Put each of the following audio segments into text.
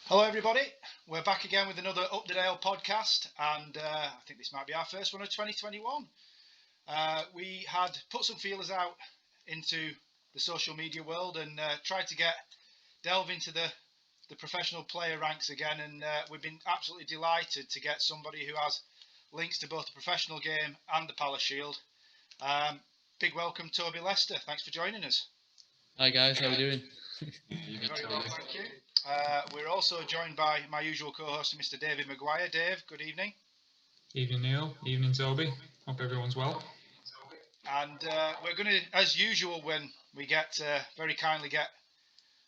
Hello, everybody. We're back again with another Up the Dale podcast, and I think this might be our first one of 2021. We had put some feelers out into the social media world and tried to delve into the professional player ranks again, and we've been absolutely delighted to get somebody who has links to both the professional game and the Palace Shield. Big welcome, Toby Lester. Thanks for joining us. Hi guys, how are we doing? Very well, thank you. We're also joined by my usual co-host, Mr. David Maguire. Dave, good evening. Evening, Neil. Evening, Toby. Hope everyone's well. And we're going to, as usual, when we very kindly get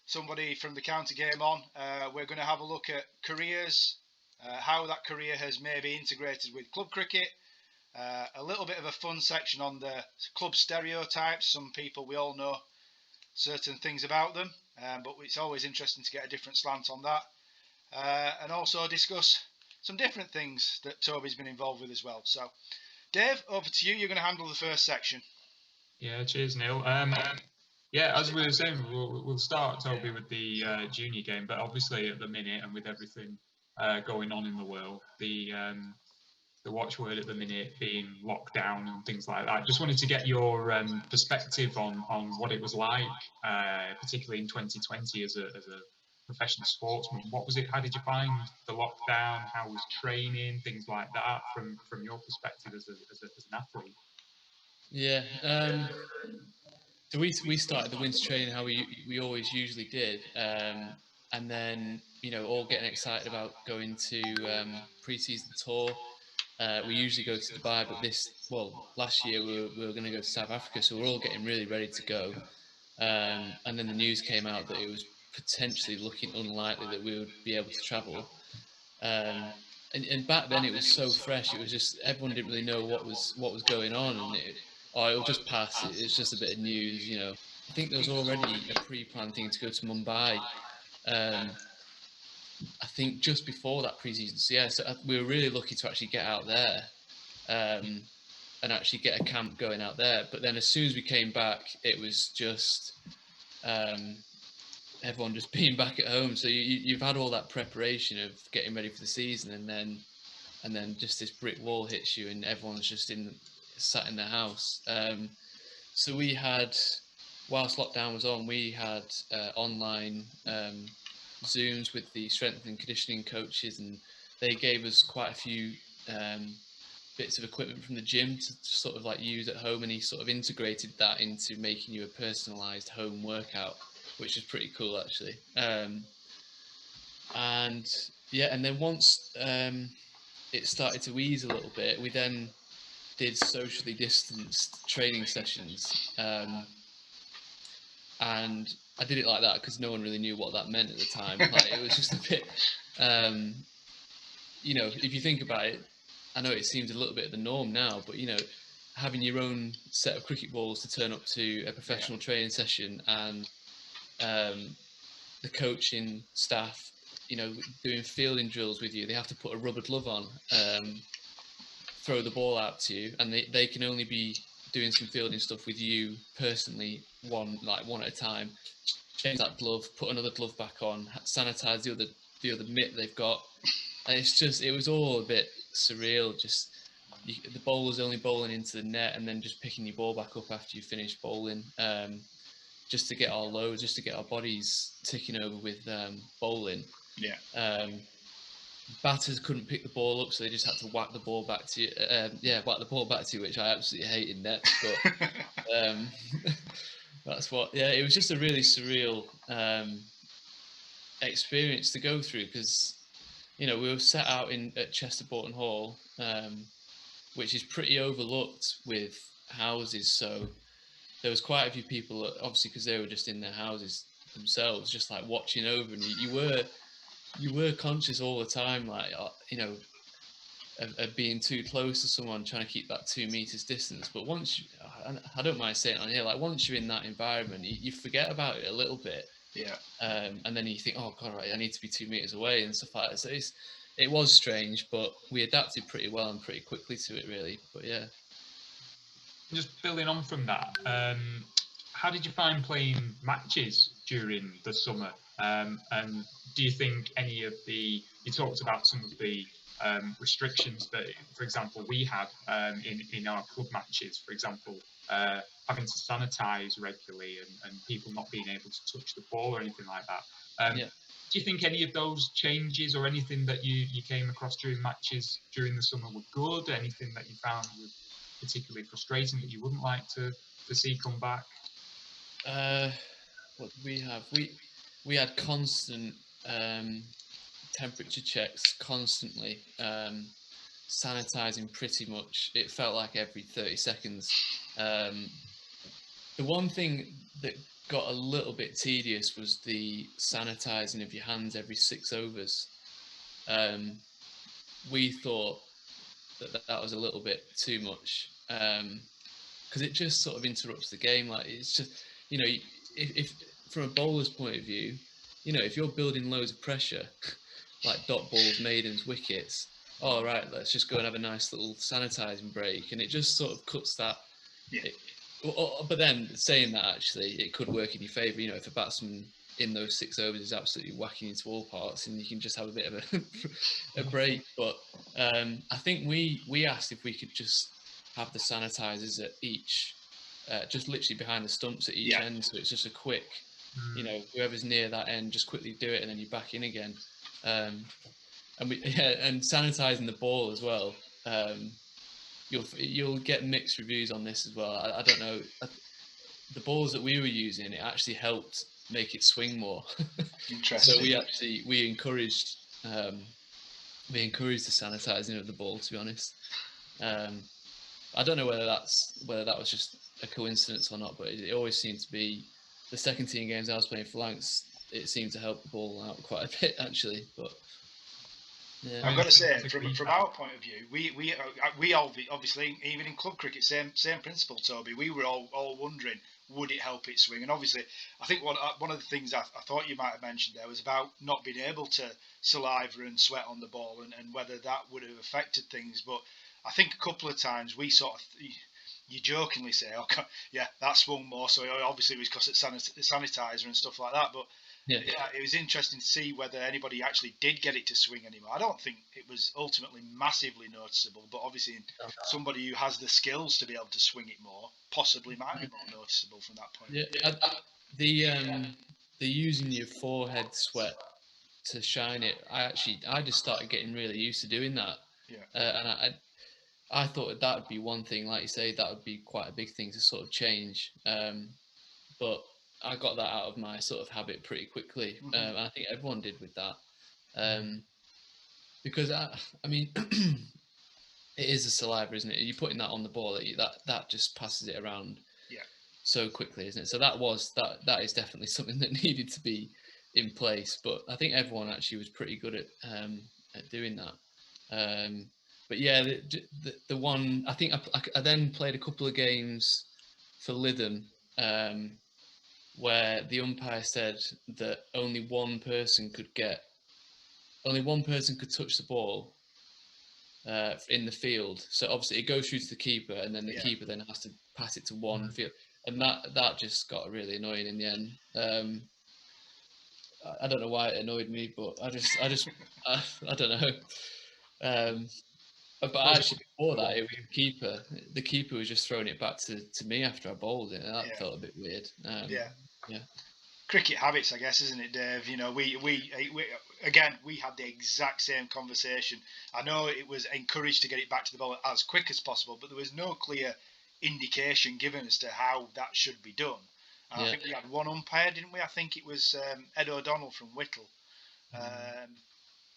somebody from the county game on, we're going to have a look at careers, how that career has maybe integrated with club cricket, a little bit of a fun section on the club stereotypes. Some people, we all know certain things about them, but it's always interesting to get a different slant on that, and also discuss some different things that Toby's been involved with as well. So, Dave, over to you. You're going to handle the first section. Yeah, cheers, Neil. As we were saying, we'll start, Toby, with the junior game, but obviously at the minute and with everything going on in the world, the watchword at the minute being lockdown and things like that. I just wanted to get your perspective on what it was like, particularly in 2020 as a professional sportsman. What was it? How did you find the lockdown? How was training? Things like that from your perspective as an athlete. Yeah, so we started the winter training how we always usually did, and then all getting excited about going to pre-season tour. We usually go to Dubai, but last year we were going to go to South Africa, so we're all getting really ready to go. And then the news came out that it was potentially looking unlikely that we would be able to travel. And back then it was so fresh. It was just everyone didn't really know what was going on, and it'll just pass. It's just a bit of news. I think there was already a pre-planned thing to go to Mumbai. I think just before that pre-season. So we were really lucky to actually get out there and actually get a camp going out there. But then as soon as we came back, it was just everyone just being back at home. So you've had all that preparation of getting ready for the season, and then just this brick wall hits you, and everyone's just sat in their house. So we had, whilst lockdown was on, we had online Zooms with the strength and conditioning coaches, and they gave us quite a few bits of equipment from the gym to sort of like use at home, and he sort of integrated that into making you a personalized home workout, which is pretty cool actually. And then once it started to ease a little bit, we then did socially distanced training sessions, and I did it like that because no one really knew what that meant at the time. Like, it was just a bit, if you think about it, I know it seems a little bit of the norm now, but having your own set of cricket balls to turn up to a professional training session, and the coaching staff, doing fielding drills with you, they have to put a rubber glove on, throw the ball out to you, and they can only be doing some fielding stuff with you personally, one at a time. Change that glove, put another glove back on, sanitize the other mitt they've got, and it was all a bit surreal. Just the bowler's only bowling into the net, and then just picking your ball back up after you finish bowling, just to get our loads, just to get our bodies ticking over with bowling. Yeah. Batters couldn't pick the ball up, so they just had to whack the ball back to you. Whack the ball back to you, which I absolutely hate in nets. But that's what. Yeah, it was just a really surreal experience to go through, because we were set out at Chesterborton Hall, which is pretty overlooked with houses. So there was quite a few people, obviously, because they were just in their houses themselves, just like watching over, and you were conscious all the time, like of being too close to someone, trying to keep that 2 meters distance. But I don't mind saying it on here, like once you're in that environment, you forget about it a little bit. Yeah. And then you think, oh god, right, I need to be 2 meters away and stuff like that. So it was strange, but we adapted pretty well and pretty quickly to it, really. But yeah. Just building on from that, how did you find playing matches during the summer? And do you think any of you talked about some of the restrictions that, for example, we had in our club matches, for example, having to sanitize regularly and people not being able to touch the ball or anything like that. Do you think any of those changes or anything that you came across during matches during the summer were good? Anything that you found was particularly frustrating that you wouldn't like to see come back? What did we have? We had constant temperature checks constantly, sanitizing pretty much. It felt like every 30 seconds. The one thing that got a little bit tedious was the sanitizing of your hands every 6 overs. We thought that was a little bit too much, because it just sort of interrupts the game. Like, it's just, you know, if from a bowler's point of view, you know, if you're building loads of pressure, like dot balls, maidens, wickets, all right, let's just go and have a nice little sanitizing break, and it just sort of cuts that. But then saying that, actually, it could work in your favour. You know, if a batsman in those 6 overs is absolutely whacking into all parts, and you can just have a bit of a break. But I think we asked if we could just have the sanitizers at each, just literally behind the stumps at each end, so it's just a quick, you know, whoever's near that end, just quickly do it, and then you're back in again. And sanitizing the ball as well. You'll get mixed reviews on this as well. I don't know. The balls that we were using, it actually helped make it swing more. Interesting. So we encouraged the sanitizing of the ball, to be honest. I don't know whether that was just a coincidence or not, but it always seemed to be the second team games I was playing for Lancs. It seemed to help the ball out quite a bit, actually. But yeah. I've got to say, from our point of view, we all obviously, even in club cricket, same principle, Toby. We were all wondering, would it help it swing? And obviously, I think one of the things I thought you might have mentioned there was about not being able to saliva and sweat on the ball, and whether that would have affected things. But I think a couple of times we sort of, you jokingly say, "Okay, yeah, that swung more." So obviously it was because it's sanitizer and stuff like that. But yeah, it was interesting to see whether anybody actually did get it to swing anymore. I don't think it was ultimately massively noticeable, but obviously somebody who has the skills to be able to swing it more possibly might be more noticeable from that point. Yeah, the using your forehead sweat to shine it, I just started getting really used to doing that. And I thought that would be one thing, like you say, that would be quite a big thing to sort of change. But I got that out of my sort of habit pretty quickly. And I think everyone did with that. Because I mean, it is a saliva, isn't it? You're putting that on the ball, that just passes it around so quickly, isn't it? So that is definitely something that needed to be in place. But I think everyone actually was pretty good at doing that. But yeah, the one, I think I then played a couple of games for Lytham, where the umpire said that only one person could touch the ball in the field. So obviously it goes through to the keeper, and then the keeper then has to pass it to one field, and that just got really annoying in the end. I don't know why it annoyed me, but I don't know. But actually, before that, it was the keeper was just throwing it back to me after I bowled it, and that felt a bit weird. Yeah. Cricket habits, I guess, isn't it, Dave? You know, we had the exact same conversation. I know it was encouraged to get it back to the bowler as quick as possible, but there was no clear indication given as to how that should be done. And I think we had one umpire, didn't we? I think it was Ed O'Donnell from Whittle,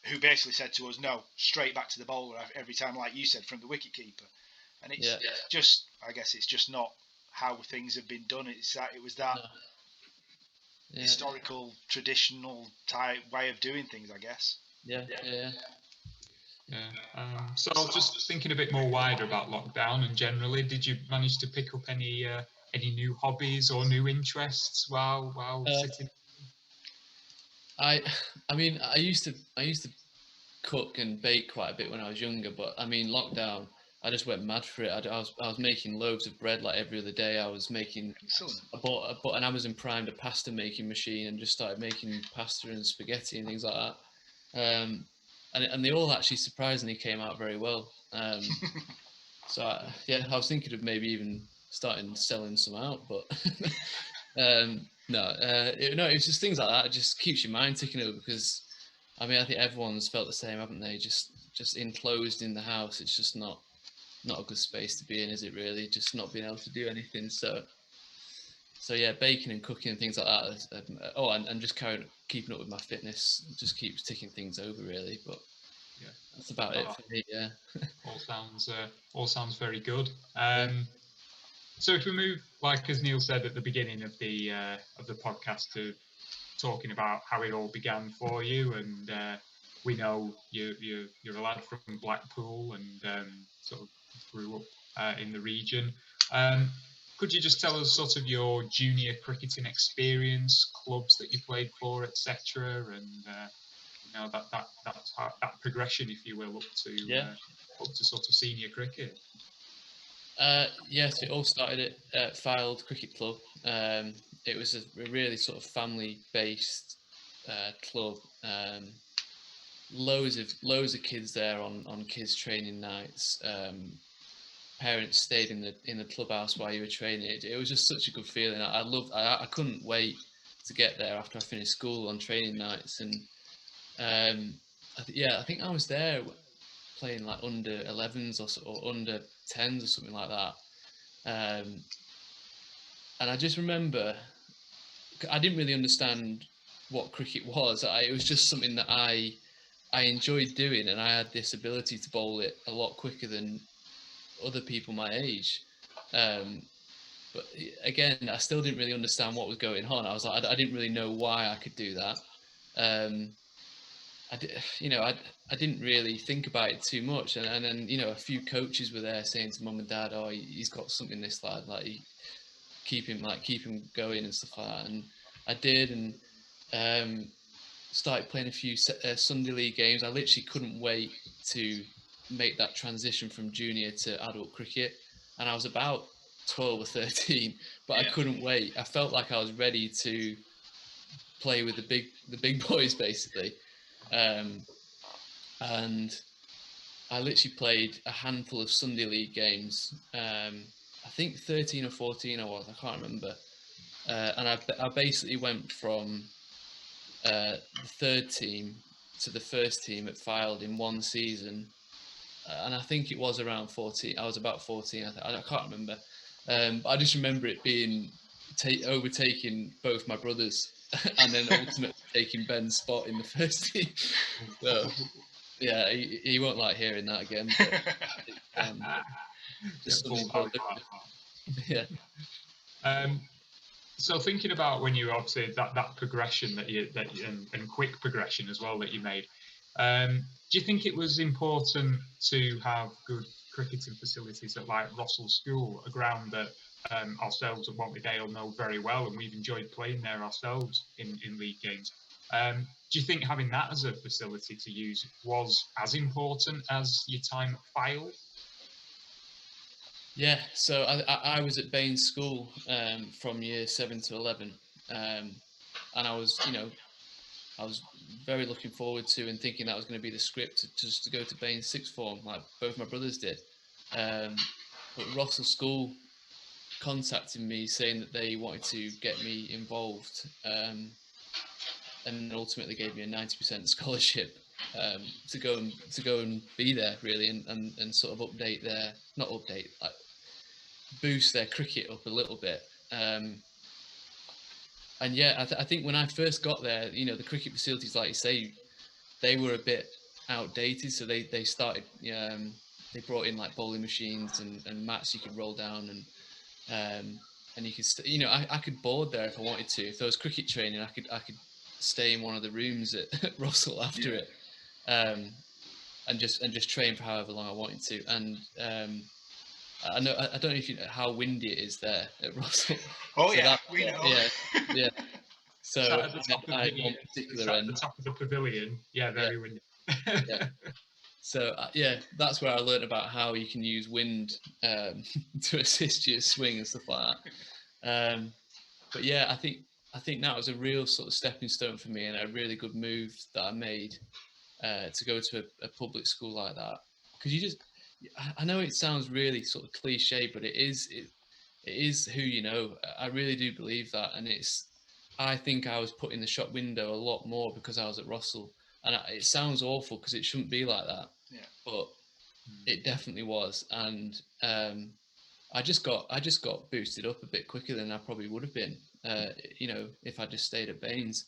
who basically said to us, no, straight back to the bowler every time, like you said, from the wicketkeeper. And it's just, I guess it's just not how things have been done. It was that historical, traditional type way of doing things, I guess. Yeah. So just thinking a bit more wider about lockdown and generally, did you manage to pick up any new hobbies or new interests while sitting? I mean, I used to cook and bake quite a bit when I was younger, but I mean, lockdown, I just went mad for it. I was making loaves of bread like every other day. I bought an Amazon Prime pasta making machine and just started making pasta and spaghetti and things like that. And they all actually surprisingly came out very well. So I was thinking of maybe even starting selling some out, but it was just things like that. It just keeps your mind ticking over because I mean I think everyone's felt the same, haven't they? Just enclosed in the house. It's just not a good space to be in, is it really? Just not being able to do anything. So yeah, baking and cooking and things like that. And just keeping up with my fitness just keeps ticking things over really. But yeah, that's about it for me. Yeah. all sounds very good. Yeah. So if we move, like as Neil said at the beginning of the podcast, to talking about how it all began for you, and we know you're a lad from Blackpool and sort of grew up in the region. Could you just tell us sort of your junior cricketing experience, clubs that you played for, etc., and that progression, if you will, up to sort of senior cricket? Yes, it all started at Fylde Cricket Club. It was a really sort of family-based club. Loads of kids there on kids training nights. Parents stayed in the clubhouse while you were training. It was just such a good feeling. I couldn't wait to get there after I finished school on training nights. And I think I was there playing like under 11s or under 10s or something like that. And I just remember I didn't really understand what cricket was. It was just something that I enjoyed doing, and I had this ability to bowl it a lot quicker than other people my age. But again, I still didn't really understand what was going on. I was like, I didn't really know why I could do that. I didn't really think about it too much, and then a few coaches were there saying to mum and dad, "Oh, he's got something, this lad. Like, keep him going and stuff like that." And I did, and started playing a few Sunday league games. I literally couldn't wait to make that transition from junior to adult cricket, and I was about 12 or 13, but I couldn't wait. I felt like I was ready to play with the big boys basically. And I literally played a handful of Sunday league games. I think 13 or 14 I can't remember. And I basically went from the third team to the first team at Fylde in one season. And I think it was around 14. I was about 14. I can't remember. But I just remember it being overtaking both my brothers and then ultimately taking Ben's spot in the first team. So, yeah, he won't like hearing that again. But just yeah. So thinking about when you obviously that progression and quick progression as well that you made, do you think it was important to have good cricketing facilities at like Rossall School, a ground that ourselves at Wantleydale know very well, and we've enjoyed playing there ourselves in league games? Do you think having that as a facility to use was as important as your time at Fylde? Yeah, so I was at Baines School from year 7 to 11, and I was very looking forward to and thinking that was going to be the script just to go to Baines sixth form like both my brothers did. But Rossall School contacted me saying that they wanted to get me involved, and ultimately gave me a 90% scholarship to go and be there really, and sort of boost their cricket up a little bit. And yeah, I think when I first got there, the cricket facilities, like you say, they were a bit outdated. So they started, they brought in like bowling machines and mats you could roll down, and you could, I could board there if I wanted to. If there was cricket training, I could stay in one of the rooms at Russell after it, and just train for however long I wanted to. And I don't know if you know how windy it is there at Russell. Oh So yeah, we know. Yeah. So at the top of I had one particular end. the top of the pavilion. Yeah, very windy. Yeah. So yeah, that's where I learned about how you can use wind to assist your swing and stuff like that. But yeah, I think that was a real sort of stepping stone for me and a really good move that I made to go to a public school like that. Because you just, I know it sounds really sort of cliche, but it is who you know. I really do believe that, and I think I was put in the shop window a lot more because I was at Russell, and it sounds awful because it shouldn't be like that, Yeah. but it definitely was, and I just got boosted up a bit quicker than I probably would have been, you know, if I just stayed at Baines,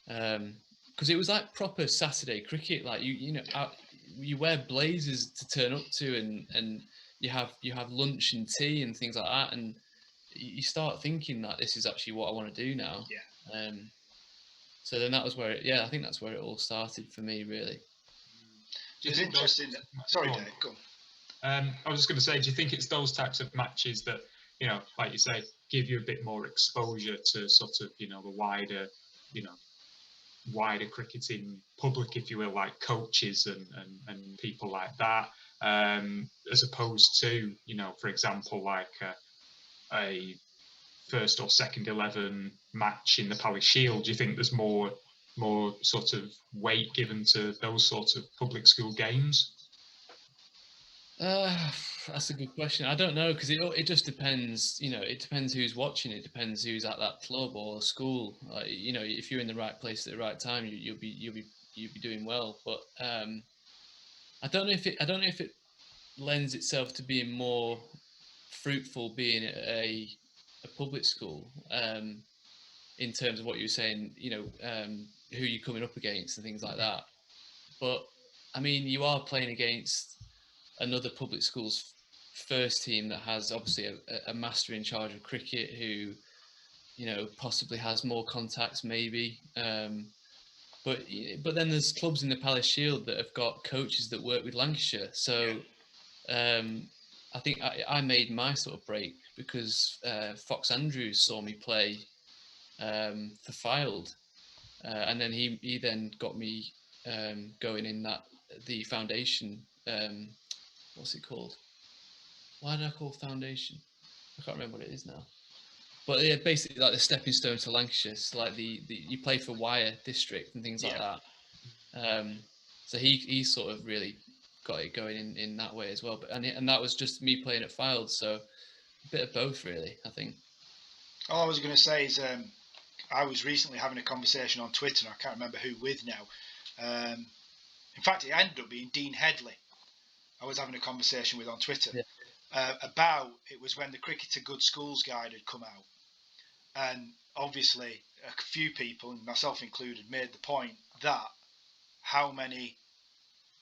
because it was like proper Saturday cricket. Like you know, you wear blazers to turn up to, and you have lunch and tea and things like that, and you start thinking that this is actually what I want to do now. Yeah. So then that was where yeah, I think that's where it all started for me, really. Do you It's think interesting. Sorry, Dave. Go on. I was just going to say, do you think it's those types of matches that, you know, like you say, give you a bit more exposure to sort of, you know, the wider, you know, wider cricketing public, if you will, like coaches and people like that, as opposed to, you know, for example, like a first or second 11 match in the Palace Shield? Do you think there's more sort of weight given to those sorts of public school games? Uh, that's a good question. I don't know because it just depends. You know, it depends who's watching. It depends who's at that club or school. You know, if you're in the right place at the right time, you'll be doing well. But I don't know if it lends itself to being more fruitful being at a public school. In terms of what you were saying, you know, who you're coming up against and things like that. But I mean, you are playing against another public school's first team that has obviously a master in charge of cricket who, you know, possibly has more contacts maybe. But then there's clubs in the Palace Shield that have got coaches that work with Lancashire. So I think I made my sort of break because Fox Andrews saw me play for Fylde, and then he then got me going in the foundation. What's it called? Why did I call foundation? I can't remember what it is now. But yeah, basically like the stepping stone to Lancashire. So like the you play for Wyre district and things like that. So he sort of really got it going in that way as well. But and that was just me playing at Fylde, so a bit of both really, I think. All I was going to say is I was recently having a conversation on Twitter, and I can't remember who with now. In fact, it ended up being Dean Headley. I was having a conversation with on Twitter about it was when the Cricketer Good Schools Guide had come out, and obviously a few people, and myself included, made the point that how many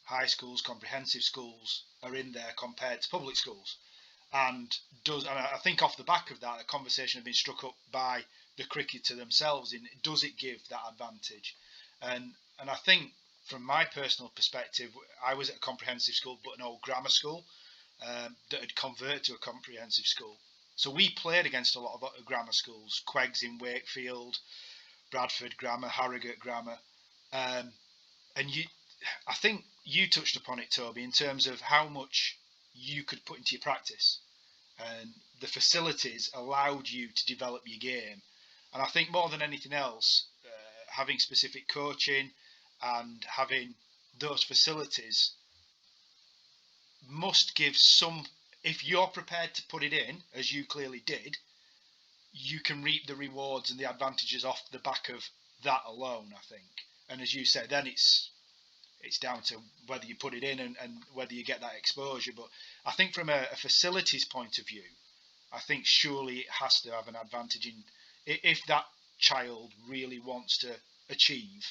high schools, comprehensive schools are in there compared to public schools, and I think off the back of that, a conversation had been struck up by the cricketer themselves in does it give that advantage, and I think from my personal perspective, I was at a comprehensive school, but an old grammar school that had converted to a comprehensive school. So we played against a lot of grammar schools, Queggs in Wakefield, Bradford Grammar, Harrogate Grammar, and I think you touched upon it, Toby, in terms of how much you could put into your practice, and the facilities allowed you to develop your game. And I think more than anything else, having specific coaching and having those facilities must give some. If you're prepared to put it in, as you clearly did, you can reap the rewards and the advantages off the back of that alone, I think. And as you said, then it's down to whether you put it in and whether you get that exposure. But I think from a facilities point of view, I think surely it has to have an advantage in if that child really wants to achieve,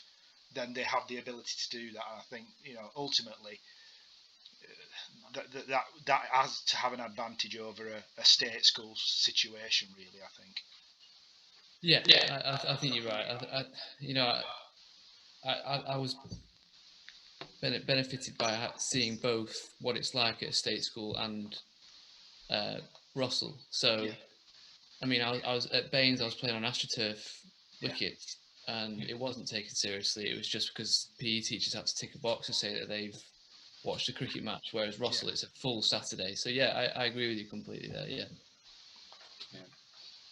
then they have the ability to do that. And I think, you know, ultimately that has to have an advantage over a state school situation, really, I think. Yeah, I think you're right. You know, I was benefited by seeing both what it's like at a state school and Russell. So, I mean, I was at Baines. I was playing on AstroTurf wickets, and it wasn't taken seriously. It was just because PE teachers had to tick a box to say that they've watch the cricket match, whereas Russell, it's a full Saturday. So yeah, I agree with you completely there. Yeah.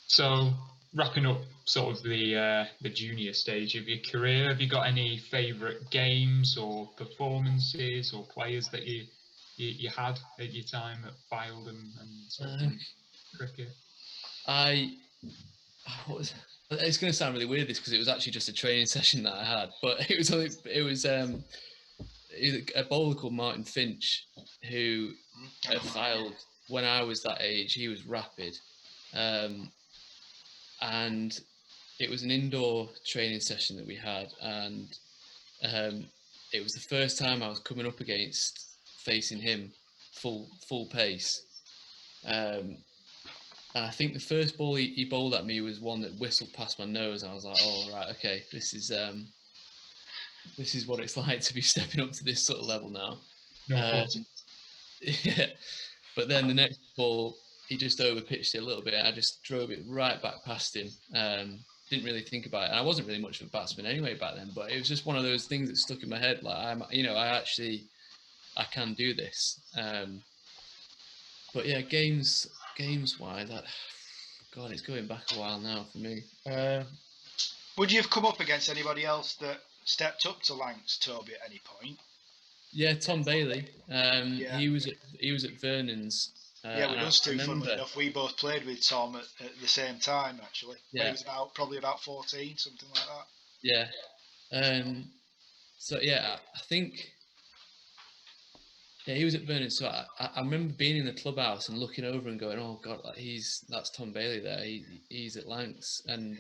So wrapping up sort of the junior stage of your career, have you got any favourite games or performances or players that you had at your time at Fylde and sort of cricket? It's going to sound really weird this, because it was actually just a training session that I had, but it was a bowler called Martin Finch, who at Fylde, when I was that age, he was rapid, and it was an indoor training session that we had, and it was the first time I was coming up against facing him full pace. And I think the first ball he bowled at me was one that whistled past my nose. And I was like, oh, right, okay, this is what it's like to be stepping up to this sort of level now. Yeah. But then the next ball, he just overpitched it a little bit. I just drove it right back past him. Didn't really think about it. And I wasn't really much of a batsman anyway back then, but it was just one of those things that stuck in my head. Like, I can do this. But yeah, games wise, God, it's going back a while now for me. Would you have come up against anybody else that stepped up to Lancs, Toby, at any point? Yeah, Tom Bailey. He was at Vernon's. Yeah, with us two, funnily enough, we both played with Tom at the same time, actually. Yeah. He was probably about 14, something like that. Yeah. So yeah, I think. Yeah, he was at Vernon. So I remember being in the clubhouse and looking over and going, "Oh God, like that's Tom Bailey there. He's at Lancs." And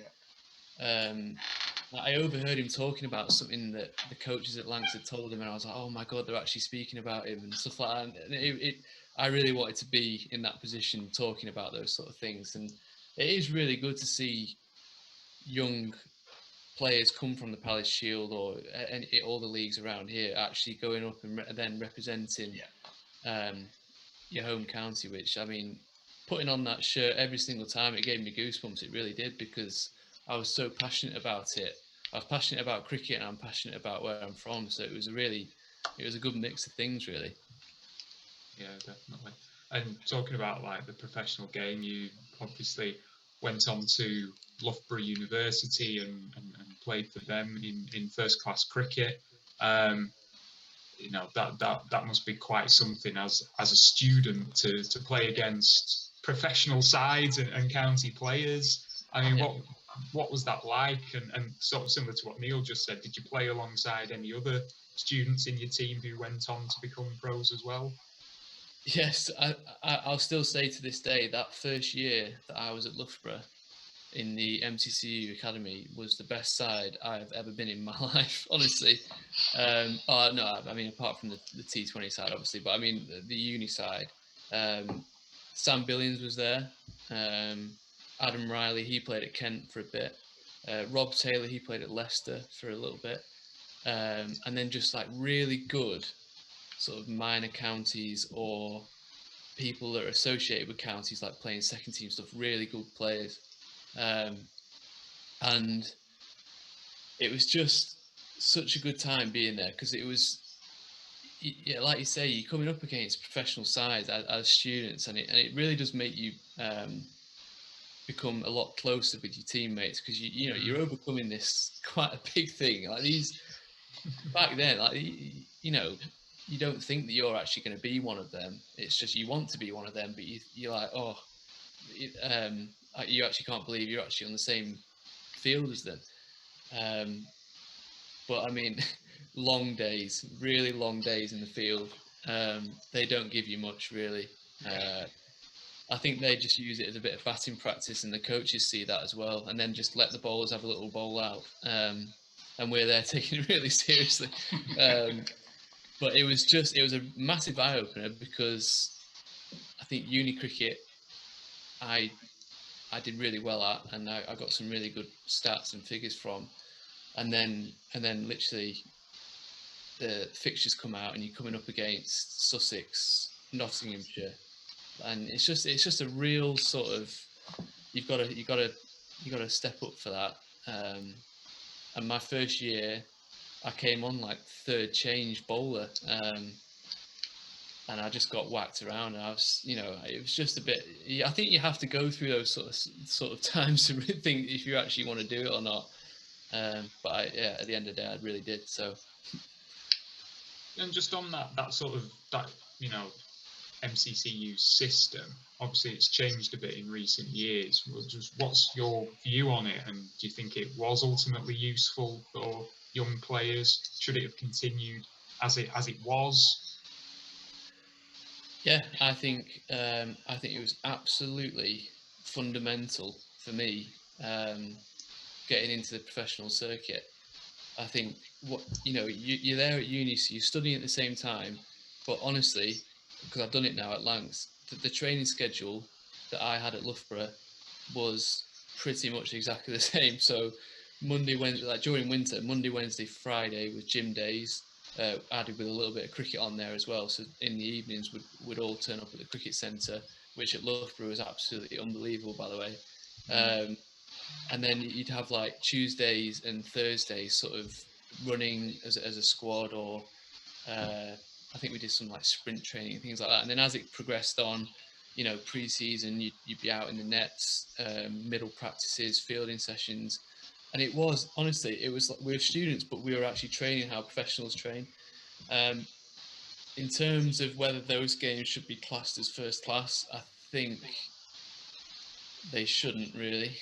I overheard him talking about something that the coaches at Lancs had told him, and I was like, "Oh my God, they're actually speaking about him and stuff like that." And I really wanted to be in that position, talking about those sort of things. And it is really good to see young players come from the Palace Shield or all the leagues around here actually going up and then representing your home county, which, I mean, putting on that shirt every single time, it gave me goosebumps. It really did, because I was so passionate about it. I was passionate about cricket and I'm passionate about where I'm from. So it was a good mix of things, really. Yeah, definitely. And talking about like the professional game, you obviously went on to Loughborough University and played for them in first class cricket. You know, that must be quite something as a student to play against professional sides and county players. I mean, what was that like? And sort of similar to what Neil just said, did you play alongside any other students in your team who went on to become pros as well? Yes, I'll still say to this day that first year that I was at Loughborough in the MCCU Academy was the best side I've ever been in my life, honestly. No, I mean, apart from the T20 side, obviously, but I mean, the uni side. Sam Billions was there. Adam Riley, he played at Kent for a bit. Rob Taylor, he played at Leicester for a little bit. And then just like really good sort of minor counties or people that are associated with counties, like playing second team stuff, really good players. And it was just such a good time being there, because it was, yeah, like you say, you're coming up against professional sides as students, and it really does make you become a lot closer with your teammates, because you're overcoming this quite a big thing. Like these back then, like you don't think that you're actually going to be one of them. It's just you want to be one of them, but you're like, oh, you actually can't believe you're actually on the same field as them. But I mean, long days, really long days in the field. They don't give you much, really. I think they just use it as a bit of batting practice, and the coaches see that as well, and then just let the bowlers have a little bowl out. And we're there taking it really seriously. But it was a massive eye opener, because I think uni cricket I did really well at, and I got some really good stats and figures from, and then literally the fixtures come out and you're coming up against Sussex, Nottinghamshire, and it's just a real sort of, you got to step up for that. And my first year, I came on like third change bowler, and I just got whacked around. And I was, it was just a bit. I think you have to go through those sort of times to really think if you actually want to do it or not. But at the end of the day, I really did. So. And just on that sort of MCCU system, obviously it's changed a bit in recent years. Just what's your view on it, and do you think it was ultimately useful for young players? Should it have continued as it was? Yeah, I think it was absolutely fundamental for me getting into the professional circuit. I think you're there at uni, so you're studying at the same time. But honestly, because I've done it now at Lancs, the training schedule that I had at Loughborough was pretty much exactly the same. So Monday, Wednesday, like during winter, Monday, Wednesday, Friday with gym days, added with a little bit of cricket on there as well. So in the evenings, would all turn up at the cricket centre, which at Loughborough was absolutely unbelievable, by the way. And then you'd have like Tuesdays and Thursdays sort of running as a squad, or I think we did some like sprint training and things like that. And then as it progressed on, pre-season, you'd be out in the nets, middle practices, fielding sessions. And it was, honestly, it was like we were students, but we were actually training how professionals train. In terms of whether those games should be classed as first class, I think they shouldn't really.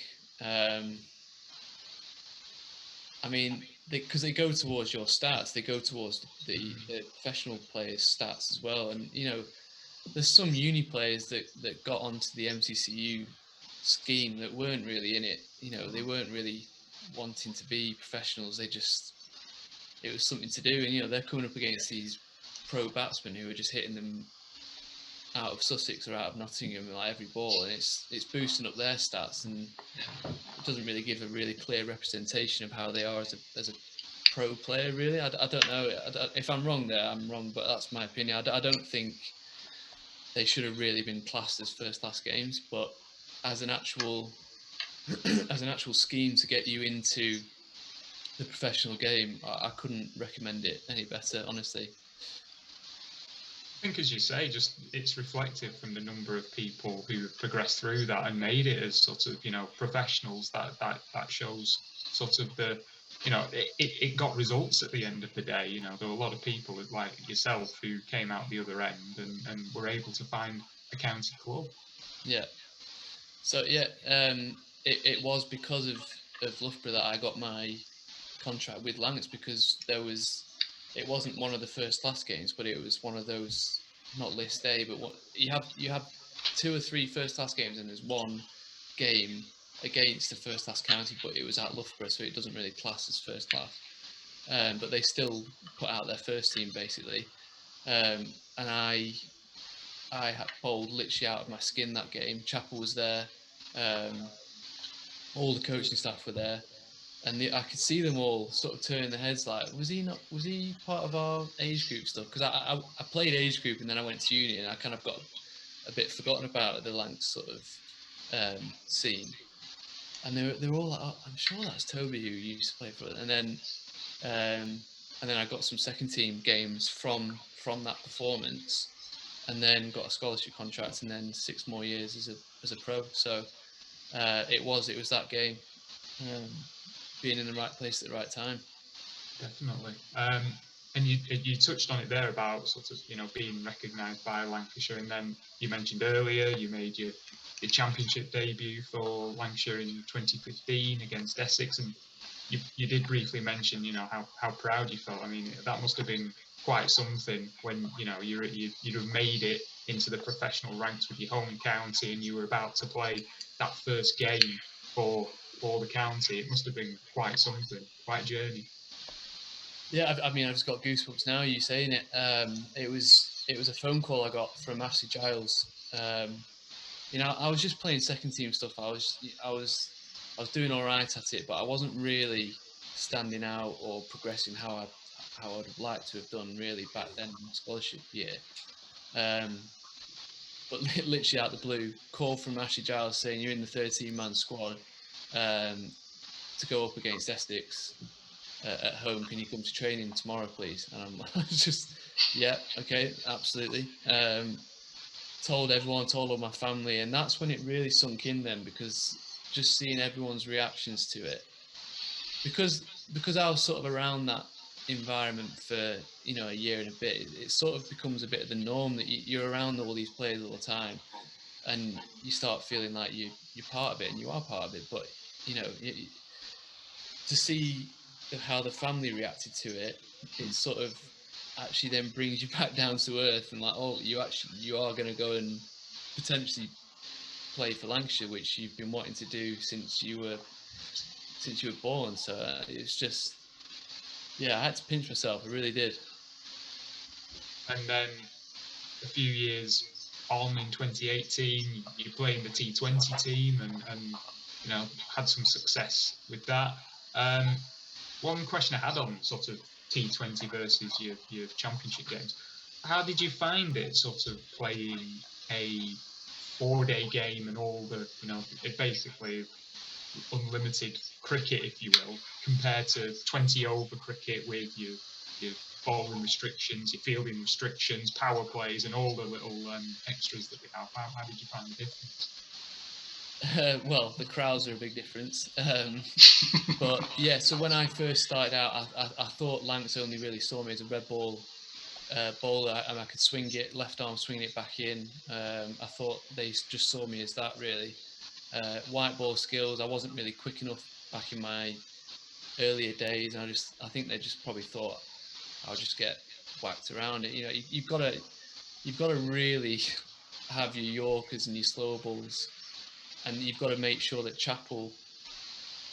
I mean, because they go towards your stats, they go towards the professional players' stats as well. And there's some uni players that got onto the MCCU scheme that weren't really in it. They weren't really wanting to be professionals. It was something to do. And they're coming up against these pro batsmen who are just hitting them out of Sussex or out of Nottingham like every ball, and it's boosting up their stats, and it doesn't really give a really clear representation of how they are as a pro player. Really, I don't know. If I'm wrong there, I'm wrong, but that's my opinion. I don't think they should have really been classed as first class games, but as an actual scheme to get you into the professional game, I couldn't recommend it any better, honestly. I think, as you say, just it's reflective from the number of people who have progressed through that and made it as sort of professionals. That shows sort of the it got results at the end of the day. There were a lot of people like yourself who came out the other end and were able to find a county club. Yeah. So yeah, it was because of Loughborough that I got my contract with Lancs, because it wasn't one of the first class games, but it was one of those, not list A, but what you have 2 or 3 first class games, and there's one game against the first class county, but it was at Loughborough, so it doesn't really class as first class. But they still put out their first team basically, and I had bowled literally out of my skin that game. Chapel was there, all the coaching staff were there. And I could see them all sort of turning their heads like, was he part of our age group stuff? Because I played age group and then I went to uni and I kind of got a bit forgotten about the Lancs sort of scene. And they were all like, oh, I'm sure that's Toby who used to play for it. And then I got some second team games from that performance, and then got a scholarship contract, and then 6 more years as a pro. So it was that game. Being in the right place at the right time. Definitely. And you touched on it there about sort of being recognised by Lancashire, and then you mentioned earlier you made your championship debut for Lancashire in 2015 against Essex, and you did briefly mention how proud you felt. I mean, that must have been quite something when you'd have made it into the professional ranks with your home county, and you were about to play that first game for the county. It must have been quite something, quite a journey. Yeah, I mean, I've just got goosebumps now. You saying it. It was a phone call I got from Ashley Giles. I was just playing second team stuff. I was doing all right at it, but I wasn't really standing out or progressing how I would have liked to have done really back then in my scholarship year. But literally out of the blue, call from Ashley Giles saying you're in the 13-man squad to go up against Essex. at home, can you come to training tomorrow, please? And I'm just, yeah, okay, absolutely. Told everyone, told all my family, and that's when it really sunk in then, because just seeing everyone's reactions to it, because I was sort of around that environment for a year and a bit, it sort of becomes a bit of the norm that you're around all these players all the time, and you start feeling like you're part of it, and you are part of it. But to see how the family reacted to it, it sort of actually then brings you back down to earth, and like, oh, you are going to go and potentially play for Lancashire, which you've been wanting to do since you were born. So it's just, yeah, I had to pinch myself. I really did. And then a few years on in 2018, you played in the T20 team and had some success with that. One question I had on sort of T20 versus your championship games, how did you find it sort of playing a 4-day game and all the, it basically unlimited cricket, if you will, compared to 20 over cricket with your bowling restrictions, your fielding restrictions, power plays, and all the little extras that we have? How did you find the difference? Well, the crowds are a big difference. But yeah, so when I first started out, I thought Lancs only really saw me as a red ball bowler, and I could swing it, left arm swinging it back in. I thought they just saw me as that, really. White ball skills, I wasn't really quick enough back in my earlier days, and I think they just probably thought I'll just get whacked around it. You've got to really have your Yorkers and your slow balls, and you've got to make sure that Chappell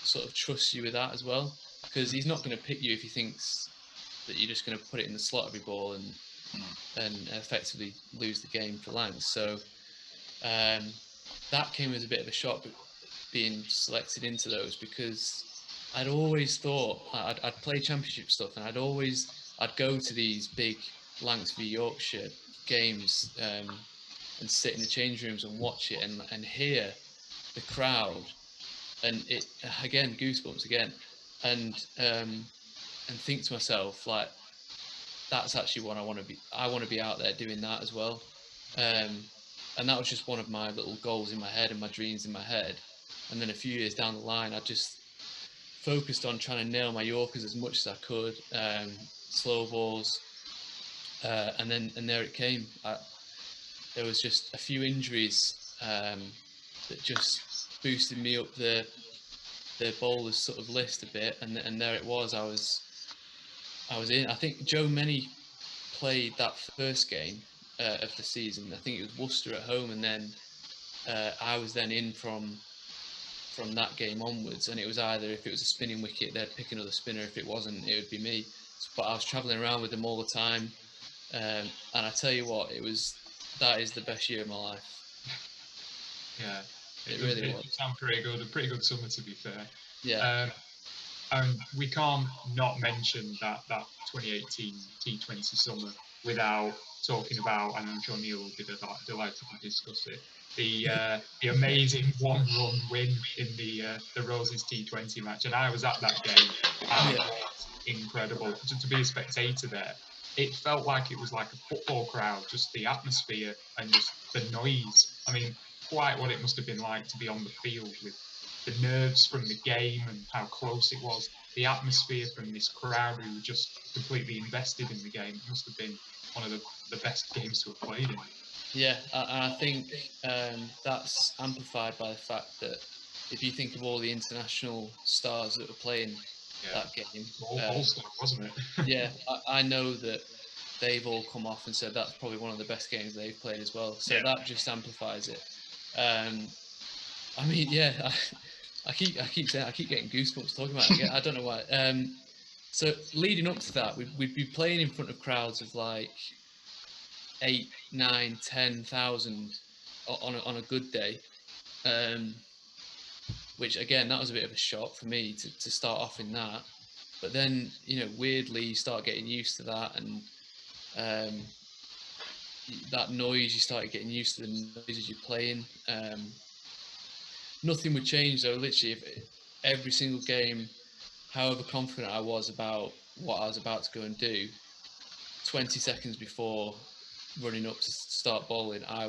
sort of trusts you with that as well, because he's not going to pick you if he thinks that you're just going to put it in the slot every ball and effectively lose the game for Lancs. So that came as a bit of a shock, being selected into those, because I'd always thought I'd play championship stuff, and I'd go to these big Lancs v Yorkshire games and sit in the change rooms and watch it and hear the crowd, and it again, goosebumps again, and think to myself, like, that's actually what I want to be. I want to be out there doing that as well. And that was just one of my little goals in my head and my dreams in my head. And then a few years down the line, I just focused on trying to nail my Yorkers as much as I could, slow balls, and there it came. There was just a few injuries that just boosted me up the bowlers sort of list a bit, and there it was. I was in. I think Joe Many played that first game of the season. I think it was Worcester at home, and then I was then in from that game onwards, and it was either, if it was a spinning wicket, they'd pick another spinner. If it wasn't, it would be me. But I was travelling around with them all the time, and I tell you what, that is the best year of my life. Yeah, it really was. Sounds pretty good. A pretty good summer, to be fair. Yeah. And we can't not mention that 2018 T20 summer without talking about, and I'm sure Neil will be delighted to discuss it, the amazing one-run win in the Roses T20 match. And I was at that game, and it was incredible. To be a spectator there, it felt like it was like a football crowd, just the atmosphere and just the noise. I mean, quite what it must have been like to be on the field with the nerves from the game and how close it was, the atmosphere from this crowd who were just completely invested in the game. It must have been one of the best games to have played in. Yeah, I think that's amplified by the fact that if you think of all the international stars that were playing that game, All-star, wasn't it? Yeah, I know that they've all come off and said that's probably one of the best games they've played as well. So that just amplifies it. I mean, yeah, I keep getting goosebumps talking about it. I don't know why. So leading up to that, we'd be playing in front of crowds of like 8, 9, 10,000 on a good day, which again, that was a bit of a shock for me to start off in that. But then, weirdly, you start getting used to that, and that noise, you start getting used to the noises you're playing. Nothing would change though. Literally, if every single game however confident I was about what I was about to go and do, 20 seconds before running up to start bowling, I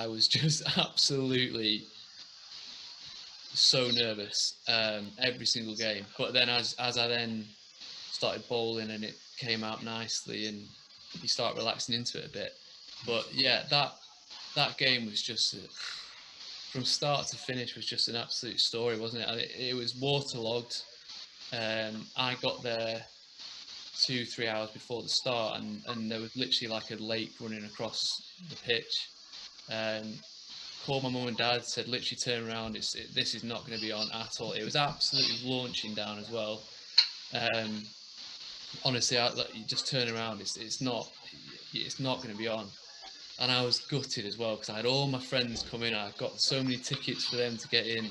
was just absolutely so nervous every single game. But then as I then started bowling and it came out nicely and you start relaxing into it a bit. But yeah, that game was just from start to finish was just an absolute story, wasn't it? And it was waterlogged. I got there 2-3 hours before the start, and there was literally like a lake running across the pitch. Called my mum and dad, said literally turn around, this is not going to be on at all. It was absolutely launching down as well. Honestly, you just turn around, it's not going to be on. And I was gutted as well because I had all my friends come in. I got so many tickets for them to get in.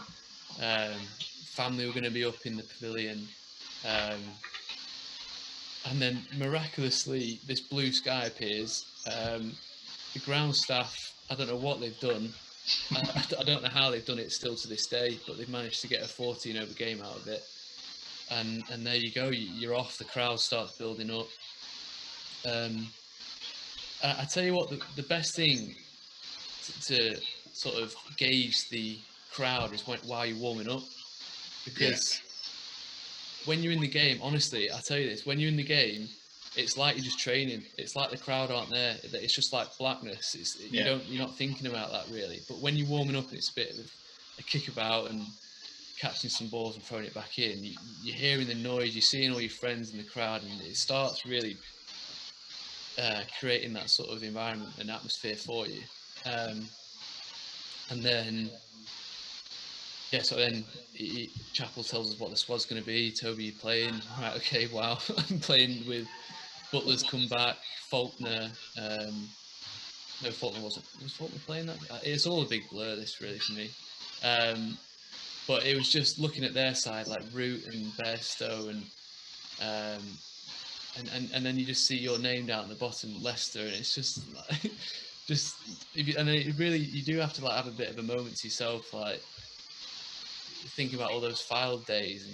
Family were going to be up in the pavilion. And then miraculously, this blue sky appears. The ground staff, I don't know what they've done. I don't know how they've done it still to this day, but they've managed to get a 14 over game out of it. And there you go, you're off. The crowd starts building up. I tell you what, the best thing to sort of gauge the crowd is while you're warming up, because when you're in the game, honestly, I tell you this, when you're in the game, it's like you're just training. It's like the crowd aren't there. It's just like blackness. You're not thinking about that really. But when you're warming up and it's a bit of a kickabout and catching some balls and throwing it back in, you're hearing the noise, you're seeing all your friends in the crowd, and it starts really creating that sort of environment and atmosphere for you. And then, so then Chapel tells us what the squad's going to be. Toby, you're playing. Right, okay, wow. I'm playing with Butler's come back, Faulkner. No, Faulkner wasn't. Was Faulkner playing that? It's all a big blur, this, really, for me. But it was just looking at their side, like Root and Bairstow, and then you just see your name down at the bottom, Leicester, and it's just like, and it really, you do have to like have a bit of a moment to yourself, like think about all those filed days,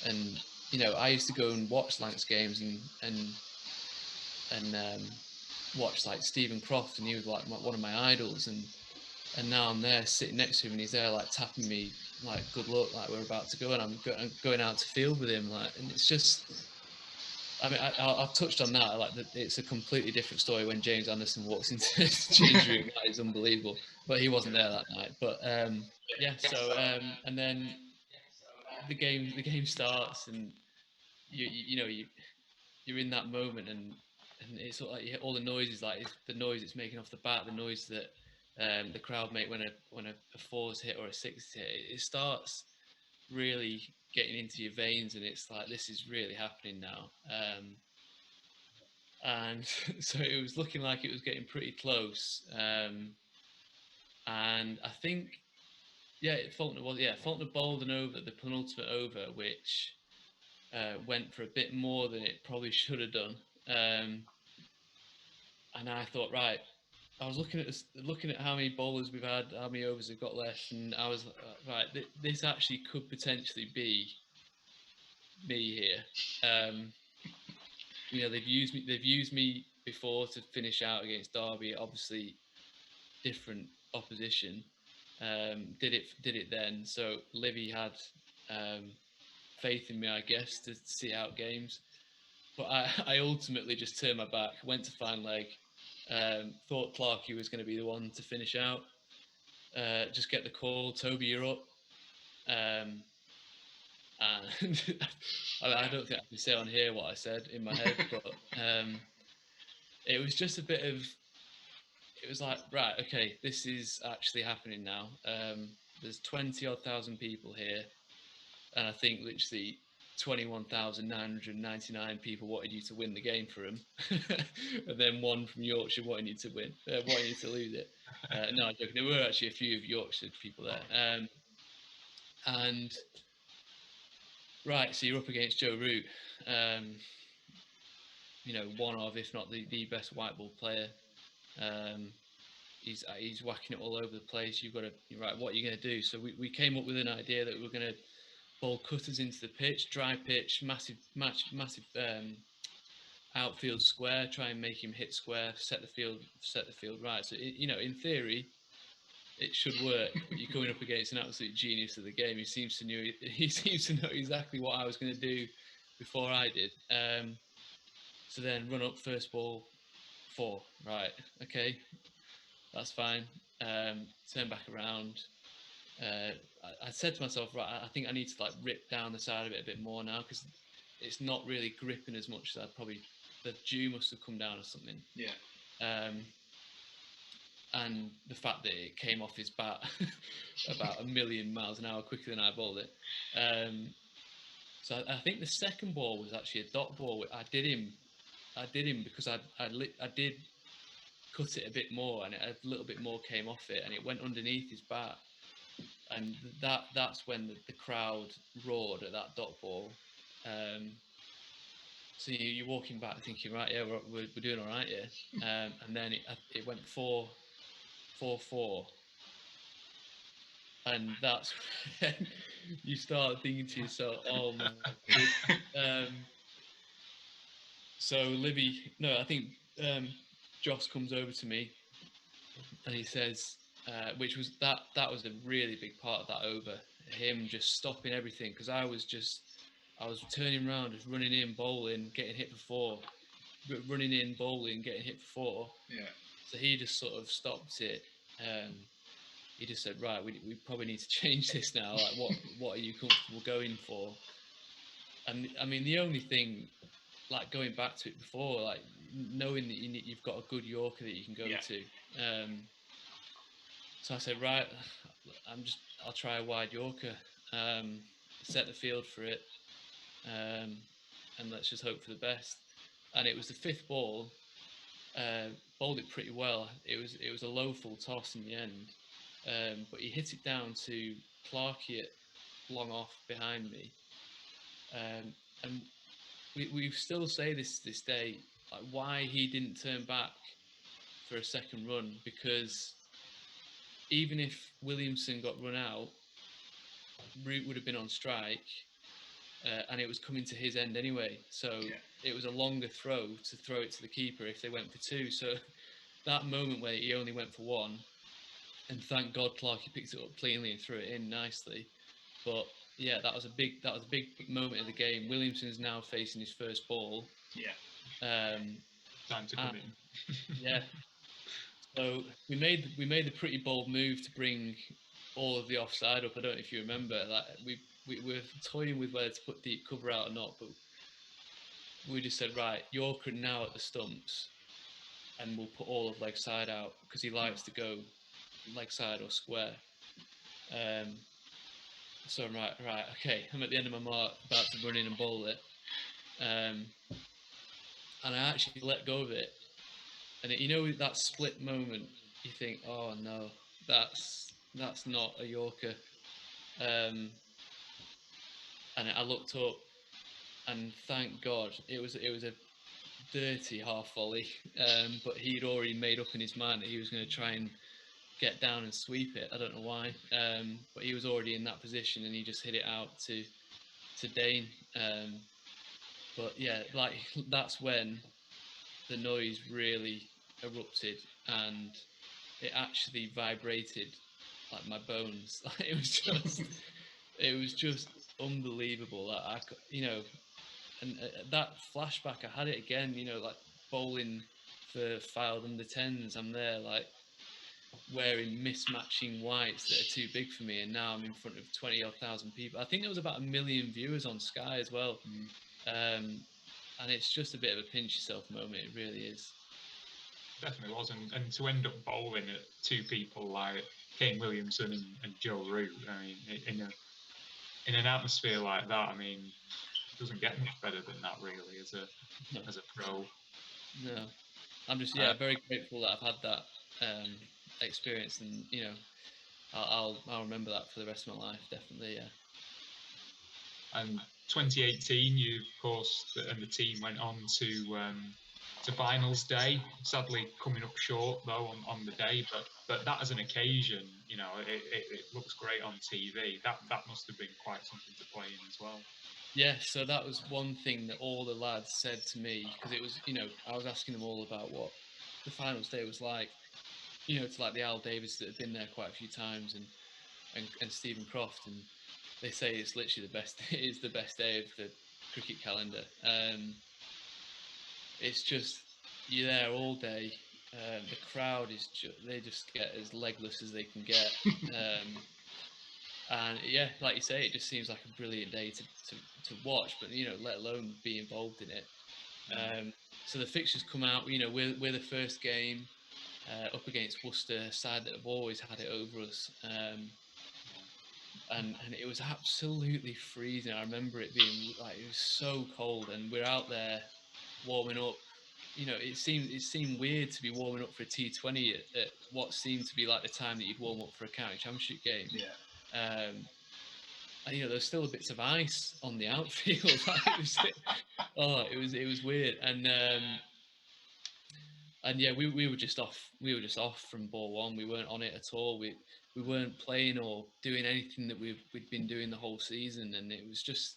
and you know, I used to go and watch Lancs games and watch like Stephen Croft, and he was like one of my idols, and now I'm there sitting next to him, and he's there like tapping me like good luck, like we're about to go, and I'm going out to field with him, like, and it's just, I mean, I've touched on that. Like, it's a completely different story when James Anderson walks into the change room. That is unbelievable. But he wasn't there that night. But yeah. So and then the game starts, and you know you're in that moment, and it's sort of like you hear all the noises, like it's the noise it's making off the bat, the noise that the crowd make when a four's hit or a six hit. It starts really getting into your veins, and it's like, this is really happening now. And so it was looking like it was getting pretty close. And I think, Faulkner bowled an over, the penultimate over, which went for a bit more than it probably should have done. And I thought, right, I was looking at how many bowlers we've had, how many overs we've got left, and I was right, this actually could potentially be me here. You know, they've used me before to finish out against Derby, obviously different opposition. Did it then. So Livy had faith in me, I guess, to see out games. But I ultimately just turned my back, went to fine leg, thought Clarkey was going to be the one to finish out. Just get the call, Toby, you're up. And I don't think I can say on here what I said in my head, but it was just a bit of, it was like, right, okay, this is actually happening now. There's 20 odd thousand people here, and I think literally 21,999 people wanted you to win the game for them, and then one from Yorkshire wanting you to win, wanting you to lose it. No, I'm joking. There were actually a few of Yorkshire people there, and right, so you're up against Joe Root, you know, one of, if not the best white ball player. He's whacking it all over the place. You've got to, right, what are you going to do? So we came up with an idea that we're going to ball cutters into the pitch, dry pitch, massive outfield square, try and make him hit square, set the field right. So in theory, it should work, but you're coming up against an absolute genius of the game. He seems to know exactly what I was going to do before I did. So then run up first ball 4, right? Okay, that's fine. Turn back around. I said to myself, right, I think I need to like rip down the side of it a bit more now because it's not really gripping as much as the dew must have come down or something. Yeah. And the fact that it came off his bat about 1,000,000 miles an hour quicker than I bowled it. So I think the second ball was actually a dot ball. I did him because I did cut it a bit more, and a little bit more came off it, and it went underneath his bat, and that's when the crowd roared at that dot ball. So you're walking back thinking, right, yeah, we're doing all right, yeah. And then it went 4-4, and that's when you start thinking to yourself, oh my goodness. So I think Joss comes over to me and he says, which was that was a really big part of that over, him just stopping everything, because I was turning around, just running in, bowling, getting hit for 4, running in, bowling, getting hit for 4. Yeah. So he just sort of stopped it. He just said, right, we probably need to change this now. Like, what are you comfortable going for? And I mean, the only thing, like going back to it before, like knowing that you've got a good Yorker that you can go to. So I said, right, I'll try a wide Yorker, set the field for it, and let's just hope for the best. And it was the 5th ball, bowled it pretty well. It was a low full toss in the end, but he hit it down to Clarkey it long off behind me, and we still say this day, like, why he didn't turn back for a second run, because even if Williamson got run out, Root would have been on strike, and it was coming to his end anyway. So it was a longer throw it to the keeper if they went for 2. So that moment where he only went for 1, and thank God Clarkey picked it up cleanly and threw it in nicely. But yeah, that was a big moment of the game. Williamson's now facing his first ball. Yeah. Time to come in. Yeah. So we made the pretty bold move to bring all of the offside up. I don't know if you remember. Like we were toying with whether to put deep cover out or not, but we just said, right, Yorker now at the stumps, and we'll put all of leg side out because he likes to go leg side or square. So I'm right, okay, I'm at the end of my mark, about to run in and bowl it. And I actually let go of it. And that split moment, you think, oh no, that's not a Yorker. And I looked up, and thank God, it was a dirty half volley. But he'd already made up in his mind that he was going to try and get down and sweep it. I don't know why, but he was already in that position, and he just hit it out to Dane. But yeah, like that's when the noise really erupted, and it actually vibrated like my bones. Like it was just unbelievable. Like and that flashback, I had it again. Like bowling for filed under 10s. I'm there like wearing mismatching whites that are too big for me, and now I'm in front of 20,000 people. I think there was about 1 million viewers on Sky as well. And it's just a bit of a pinch yourself moment. It really is. Definitely was, and to end up bowling at 2 people like Kane Williamson and Joe Root, I mean, in an atmosphere like that, I mean, it doesn't get much better than that, really, as a pro. No, I'm just very grateful that I've had that experience, and I'll remember that for the rest of my life, definitely. Yeah. And 2018, you of course, and the team went on to finals day. Sadly, coming up short though on the day, but But that as an occasion, you know, it looks great on TV. That must have been quite something to play in as well. Yeah, so that was one thing that all the lads said to me, because it was, I was asking them all about what the finals day was like. It's like the Al Davis that had been there quite a few times, and Stephen Croft, and they say it's literally the best. It is the best day of the cricket calendar. It's just you're there all day. The crowd is they just get as legless as they can get. And yeah, like you say, it just seems like a brilliant day to watch, but let alone be involved in it. So the fixtures come out. We're the first game up against Worcester, a side that have always had it over us. And it was absolutely freezing. I remember it being like it was so cold, and we're out there warming up. It seemed weird to be warming up for a T20 at what seemed to be like the time that you'd warm up for a county championship game. Yeah. And, there's still bits of ice on the outfield. It was weird. And yeah, we were just off. We were just off from ball one. We weren't on it at all. We weren't playing or doing anything that we'd been doing the whole season. And it was just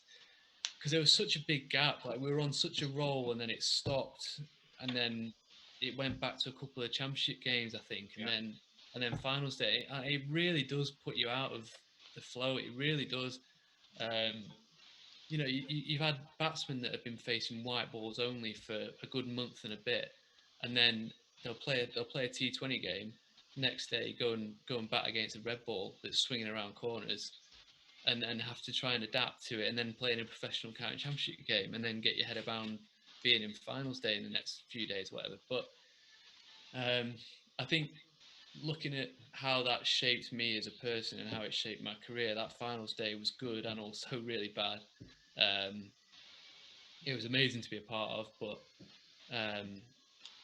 because there was such a big gap. Like we were on such a roll, and then it stopped, and then it went back to a couple of championship games, I think, and then finals day. It really does put you out of the flow. It really does. You've had batsmen that have been facing white balls only for a good month and a bit, and then they'll play a T20 game. Next day, going bat against a red ball that's swinging around corners, and have to try and adapt to it, and then play in a professional county championship game, and then get your head around being in finals day in the next few days, whatever. But I think looking at how that shaped me as a person and how it shaped my career, that finals day was good and also really bad. It was amazing to be a part of, but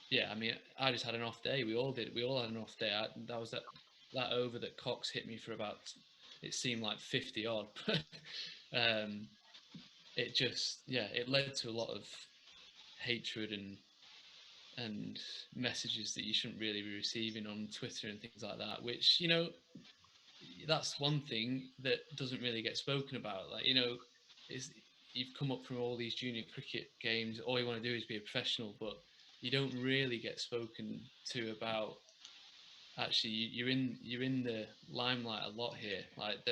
yeah, I mean, I just had an off day. We all did. We all had an off day. That was that over that Cox hit me for about, it seemed like 50 odd. It just, yeah, it led to a lot of hatred and messages that you shouldn't really be receiving on Twitter and things like that, which, that's one thing that doesn't really get spoken about. Like, is you've come up from all these junior cricket games, all you want to do is be a professional, but you don't really get spoken to about actually you're in the limelight a lot here. Like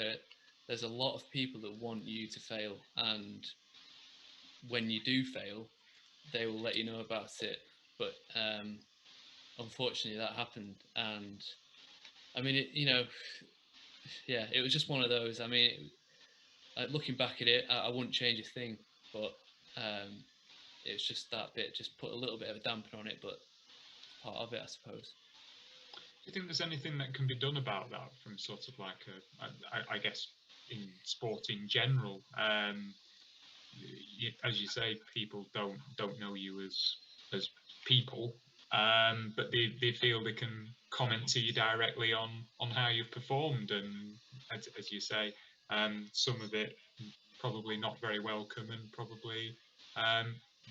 there's a lot of people that want you to fail, and when you do fail, they will let you know about it. But unfortunately, that happened, and I mean, yeah, it was just one of those. I mean, looking back at it, I wouldn't change a thing, but it was just that bit, just put a little bit of a damper on it, but it's part of it, I suppose. Do you think there's anything that can be done about that from sort of like I guess in sport in general? As you say, people don't know you as people, but they feel they can comment to you directly on how you've performed, and as you say, some of it probably not very welcome and probably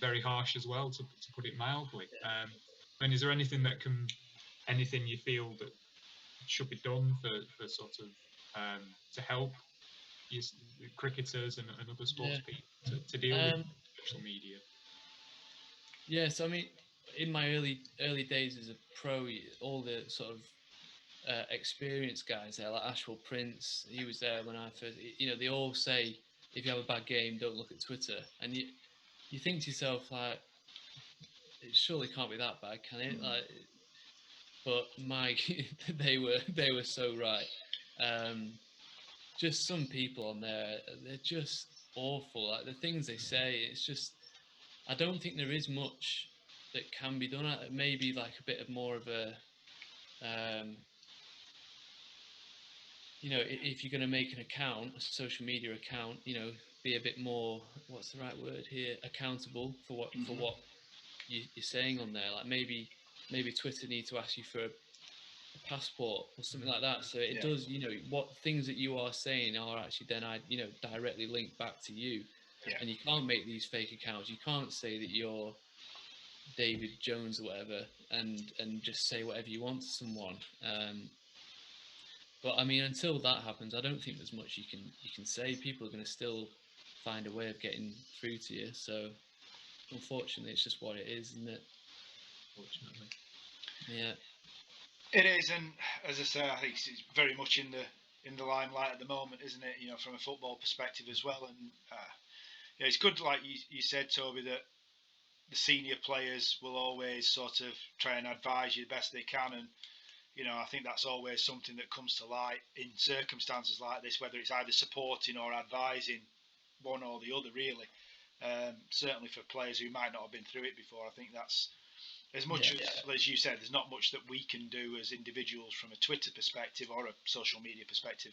very harsh as well, to put it mildly. I mean, is there anything you feel that should be done for sort of to help cricketers and other sports people to deal with social media? Yeah, so I mean, in my early days as a pro, all the sort of experienced guys there, like Ashwell Prince, he was there when I first. They all say if you have a bad game, don't look at Twitter, and you think to yourself like, it surely can't be that bad, can it? Like, but they were so right. Just some people on there, they're just awful. Like the things they say, it's just, I don't think there is much that can be done. Maybe like a bit of more of a, if you're going to make an account, a social media account, be a bit more, what's the right word here, accountable for what you're saying on there. Like maybe Twitter need to ask you for a passport or something like that, so it does, what things that you are saying are actually then directly linked back to you. And you can't make these fake accounts. You can't say that you're David Jones or whatever, and just say whatever you want to someone. But I mean, until that happens, I don't think there's much you can say. People are going to still find a way of getting through to you. So unfortunately, it's just what it is, isn't it? Fortunately. Yeah. It is, and as I say, I think it's very much in the limelight at the moment, isn't it? From a football perspective as well. And it's good, like you said, Toby, that the senior players will always sort of try and advise you the best they can. And I think that's always something that comes to light in circumstances like this, whether it's either supporting or advising one or the other, really. Certainly for players who might not have been through it before, I think that's as much as you said. There's not much that we can do as individuals from a Twitter perspective or a social media perspective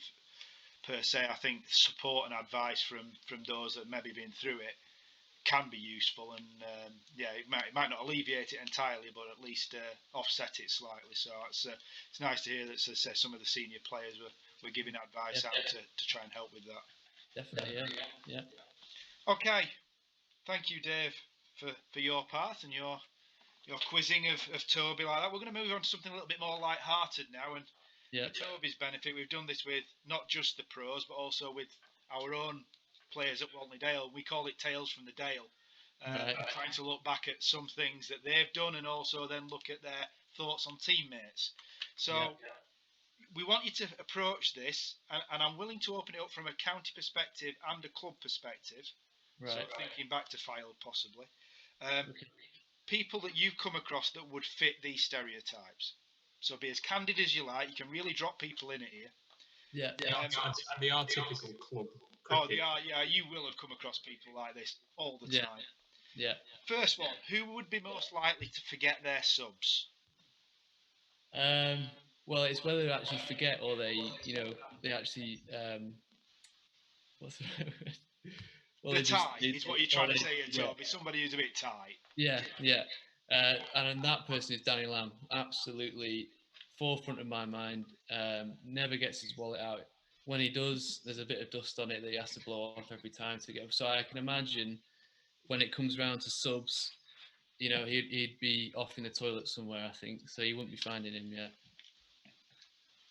per se. I think support and advice from those that maybe been through it can be useful, and it might not alleviate it entirely, but at least offset it slightly. So it's nice to hear that some of the senior players were giving advice out to try and help with that. Definitely, yeah. Okay, thank you, Dave, for your part and your quizzing of Toby like that. We're going to move on to something a little bit more light-hearted now, and for Toby's benefit, we've done this with not just the pros, but also with our own players at Waltley Dale. We call it Tales from the Dale. Trying to look back at some things that they've done and also then look at their thoughts on teammates. So we want you to approach this, and I'm willing to open it up from a county perspective and a club perspective. Right. So thinking back to Fylde possibly. People that you've come across that would fit these stereotypes. So be as candid as you like. You can really drop people in it here. Yeah. They are typical club cricket. Oh, they are. Yeah, you will have come across people like this all the time. Yeah. First one, who would be most likely to forget their subs? Well, it's whether they actually forget or they actually what's the word? Well, the tie is what you're trying to say here, Toby. Somebody who's a bit tight. Yeah. And that person is Danny Lamb. Absolutely forefront of my mind. Never gets his wallet out. When he does, there's a bit of dust on it that he has to blow off every time to go. So I can imagine when it comes round to subs, he'd be off in the toilet somewhere, I think. So you wouldn't be finding him yet.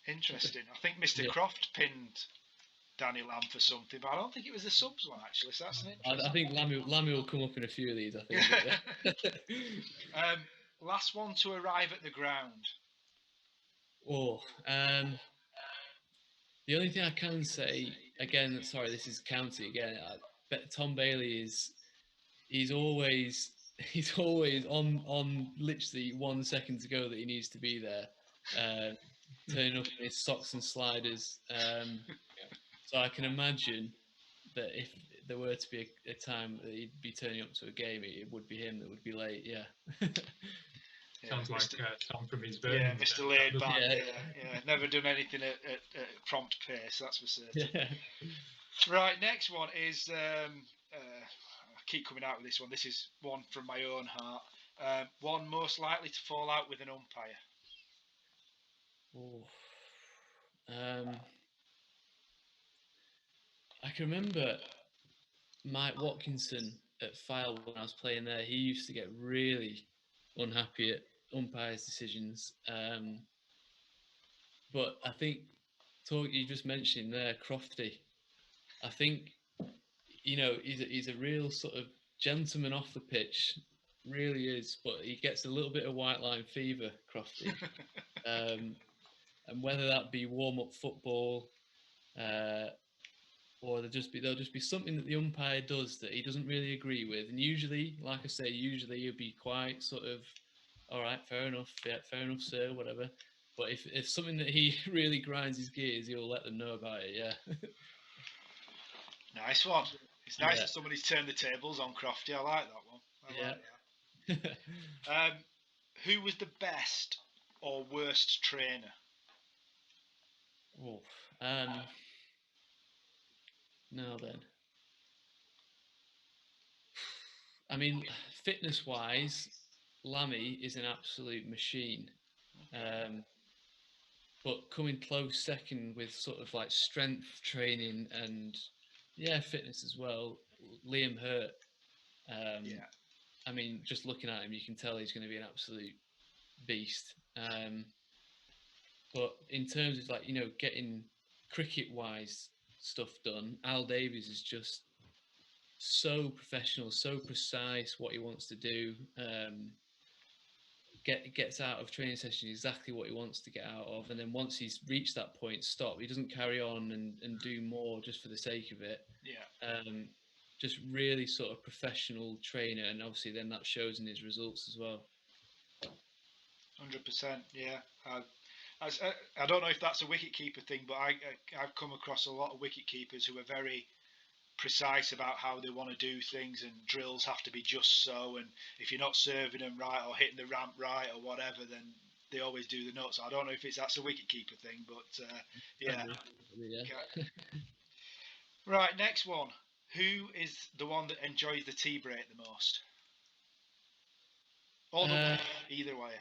Interesting. I think Mr. Croft pinned Danny Lamb for something, but I don't think it was the subs one actually. So that's an interesting. I think Lammy will come up in a few of these. I think. Last one to arrive at the ground. The only thing I can say again, sorry, this is county again. Tom Bailey he's always on literally 1 second to go that he needs to be there, turning up in his socks and sliders. So I can imagine that if there were to be a time that he'd be turning up to a game, it would be him that would be late. Yeah. Sounds like Tom from his Birmingham. Yeah, Mr. Laid Back. Yeah. Never done anything at prompt pace, that's for certain. Yeah. Right, next one is I keep coming out with this one. This is one from my own heart. One most likely to fall out with an umpire. I can remember Mike Watkinson at Fylde when I was playing there. He used to get really unhappy at umpires' decisions. But I think you just mentioned there, Crofty. I think he's a real sort of gentleman off the pitch, really is. But he gets a little bit of white line fever, Crofty. And whether that be warm up football, or there'll just be something that the umpire does that he doesn't really agree with, and usually, like I say, he'll be quite sort of, all right, fair enough, sir, whatever. But if something that he really grinds his gears, he'll let them know about it. Yeah. Nice one. It's nice that somebody's turned the tables on Crofty. I like that one. I like that. Who was the best or worst trainer? Now then. I mean, fitness-wise, Lammy is an absolute machine. But coming close second with sort of like strength training and fitness as well, Liam Hurt. I mean, just looking at him, you can tell he's going to be an absolute beast. But in terms of, like, you know, getting cricket-wise stuff done, Al Davies is just so professional, so precise what he wants to do. Gets out of training session exactly what he wants to get out of, and then once he's reached that point, stop. He doesn't carry on and do more just for the sake of it. Yeah. Just really sort of professional trainer, and obviously then that shows in his results as well. 100%. Yeah. I don't know if that's a wicketkeeper thing, but I've come across a lot of wicketkeepers who are very precise about how they want to do things, and drills have to be just so, and if you're not serving them right or hitting the ramp right or whatever, then they always do the nuts. I don't know if that's a wicketkeeper thing, but yeah. Right, next one. Who is the one that enjoys the tea break the most? Or the way, either way.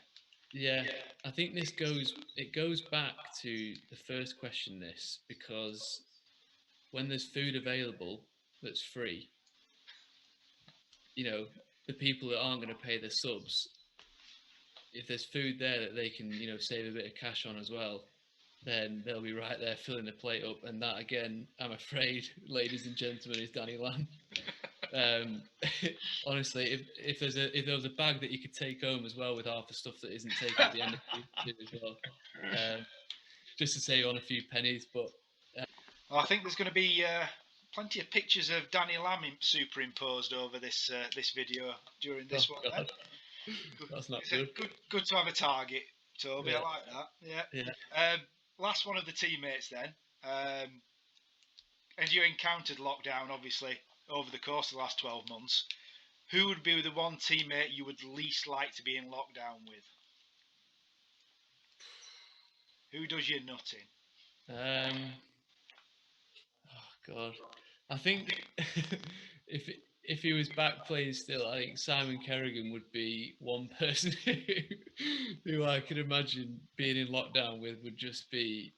Yeah, I think it goes back to the first question, this, because when there's food available that's free, you know, the people that aren't going to pay their subs, if there's food there that they can, you know, save a bit of cash on as well, then they'll be right there filling the plate up. And that, again, I'm afraid, ladies and gentlemen, is Danny Lamb. Honestly, if there was a bag that you could take home as well with half the stuff that isn't taken at the end of the as well, just to save on a few pennies. But well, I think there's going to be plenty of pictures of Danny Lamb superimposed over this video during this one. God. That's not good. Good to have a target, Toby. Yeah. I like that. Yeah. Last one of the teammates then. As you encountered lockdown, obviously, over the course of the last 12 months, who would be the one teammate you would least like to be in lockdown with? Who does your nutting? Oh God, I think if he was back playing still, I think Simon Kerrigan would be one person who I could imagine being in lockdown with. Would just be,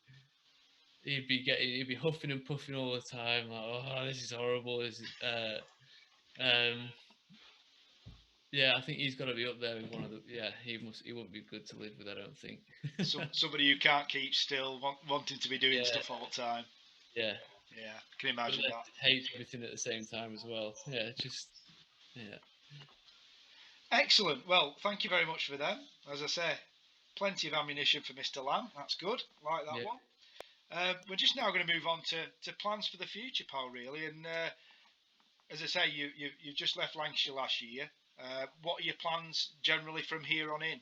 he'd be huffing and puffing all the time, like, oh, this is horrible. This is, yeah, I think he's got to be up there with one of the. Yeah, he wouldn't be good to live with, I don't think. Somebody who can't keep still, wanting to be doing stuff all the time. Yeah. Yeah, can you imagine that? Hate everything at the same time as well. Yeah. Excellent. Well, thank you very much for them. As I say, plenty of ammunition for Mr. Lamb. That's good. Like that one. We're just now going to move on to plans for the future, pal. Really, and as I say, you just left Lancashire last year. What are your plans generally from here on in?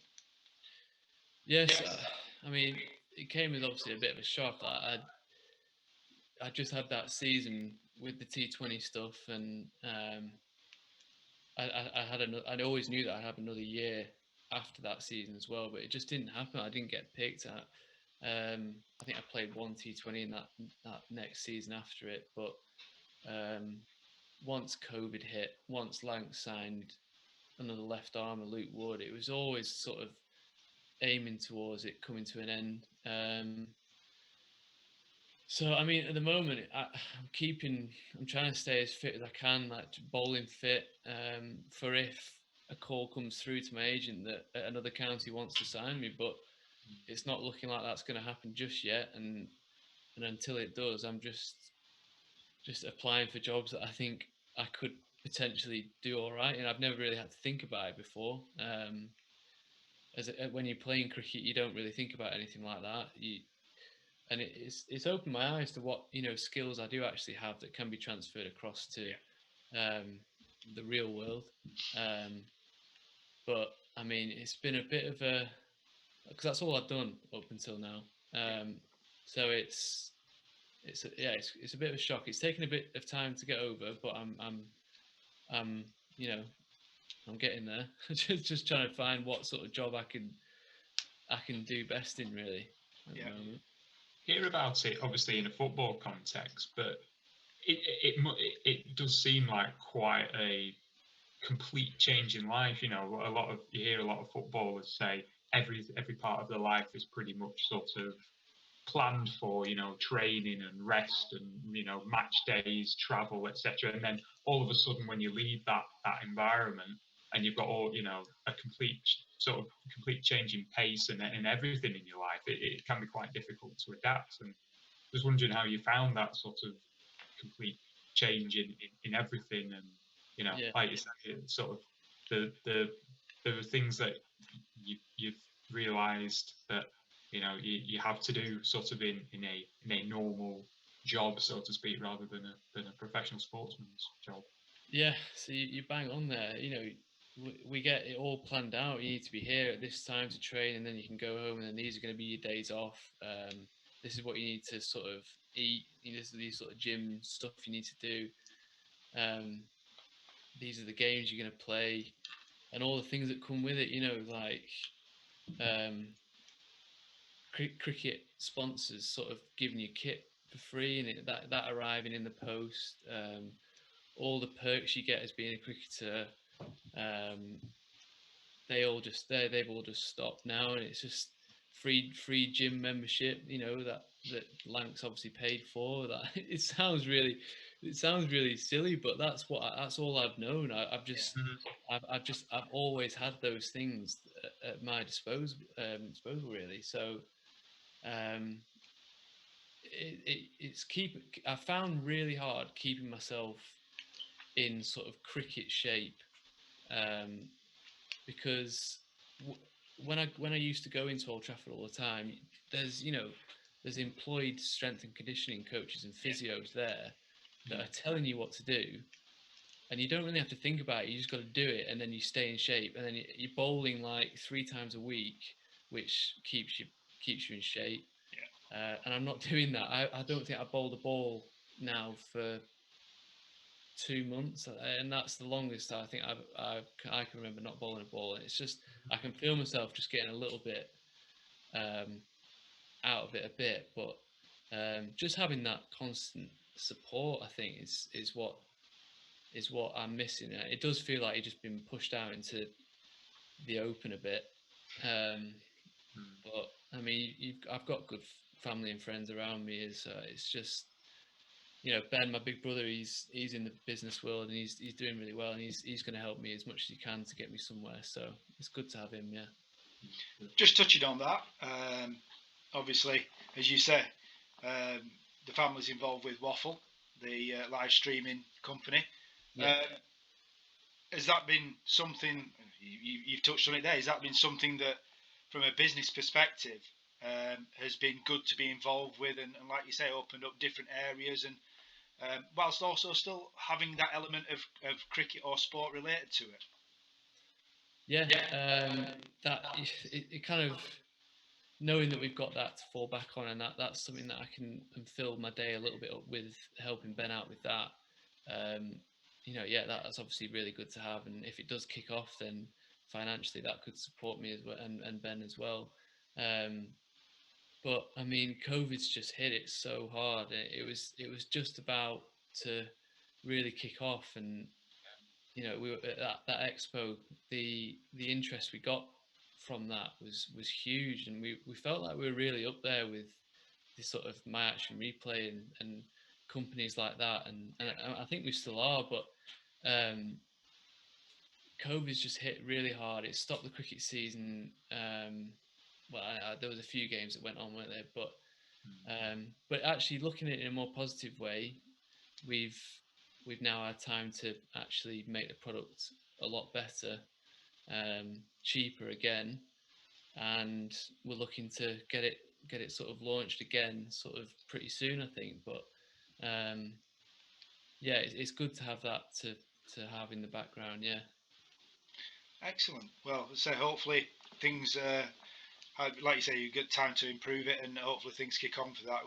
Yes, I mean, it came as obviously a bit of a shock. I just had that season with the T20 stuff, and I always knew that I'd have another year after that season as well, but it just didn't happen. I didn't get picked. I think I played one T20 in that next season after it, but once COVID hit, once Lanc signed another left arm, Luke Wood, it was always sort of aiming towards it coming to an end. So, I mean, at the moment, I'm trying to stay as fit as I can, like bowling fit, for if a call comes through to my agent that another county wants to sign me, but it's not looking like that's going to happen just yet. And until it does, I'm just applying for jobs that I think I could potentially do all right. And I've never really had to think about it before. When you're playing cricket, you don't really think about anything like that. And it's opened my eyes to what, you know, skills I do actually have that can be transferred across to the real world. But I mean, it's been a bit of because that's all I've done up until now. So it's a bit of a shock. It's taken a bit of time to get over, but I'm you know, I'm getting there. just trying to find what sort of job I can do best in, really, at the moment. Hear about it obviously in a football context, but it does seem like quite a complete change in life. You know, you hear a lot of footballers say every part of their life is pretty much sort of planned for, you know, training and rest and, you know, match days, travel, etc. And then all of a sudden, when you leave that environment, and you've got all a complete change in pace and everything in your life, it can be quite difficult to adapt. And just wondering how you found that sort of complete change in everything, and Yeah. like you said, it's sort of the things that you've realised that you have to do sort of in a normal job, so to speak, rather than a professional sportsman's job. Yeah, so you bang on there. We get it all planned out. You need to be here at this time to train, and then you can go home, and then these are going to be your days off. This is what you need to sort of eat. This is these sort of gym stuff you need to do. These are the games you're going to play, and all the things that come with it. Like um, cricket sponsors sort of giving you kit for free, and that arriving in the post. All the perks you get as being a cricketer, um, they've all just stopped now, and it's just free gym membership. That Lanks obviously paid for. That it sounds really silly, but that's all I've known. I've always had those things at my disposal really. So um, I found really hard keeping myself in sort of cricket shape, um, because when I used to go into Old Trafford all the time, there's there's employed strength and conditioning coaches and physios there that are telling you what to do, and you don't really have to think about it. You just got to do it, and then you stay in shape, and then you're bowling like 3 times a week, which keeps you in shape. And I'm not doing that. I don't think I bowled a ball now for 2 months, and that's the longest I think I can remember not bowling a ball. And it's just I can feel myself just getting a little bit out of it a bit, but just having that constant support, I think, is what I'm missing. It does feel like you've just been pushed out into the open a bit, but I mean, I've got good family and friends around me. It's just Ben, my big brother, he's in the business world, and he's doing really well, and he's going to help me as much as he can to get me somewhere. So it's good to have him. Yeah. Just touching on that, obviously, as you say, the family's involved with Waffle, the live streaming company. Yeah. Has that been something you've touched on it there? Has that been something that, from a business perspective, has been good to be involved with, and like you say, opened up different areas, and whilst also still having that element of cricket or sport related to it? Yeah. That it kind of knowing that we've got that to fall back on, and that's something that I can fill my day a little bit up with, helping Ben out with that. Yeah, that's obviously really good to have, and if it does kick off, then financially that could support me as well, and Ben as well. But I mean, COVID's just hit it so hard. It was just about to really kick off, and we were at that expo. The interest we got from that was huge, and we felt like we were really up there with this sort of My Action Replay and companies like that, and I think we still are. But COVID's just hit really hard. It stopped the cricket season. There was a few games that went on, weren't there? But actually, looking at it in a more positive way, we've now had time to actually make the product a lot better, cheaper again, and we're looking to get it sort of launched again, sort of pretty soon, I think. But yeah, it's good to have that to have in the background. Yeah. Excellent. Well, so hopefully things, like you say, you get time to improve it, and hopefully things kick on for that.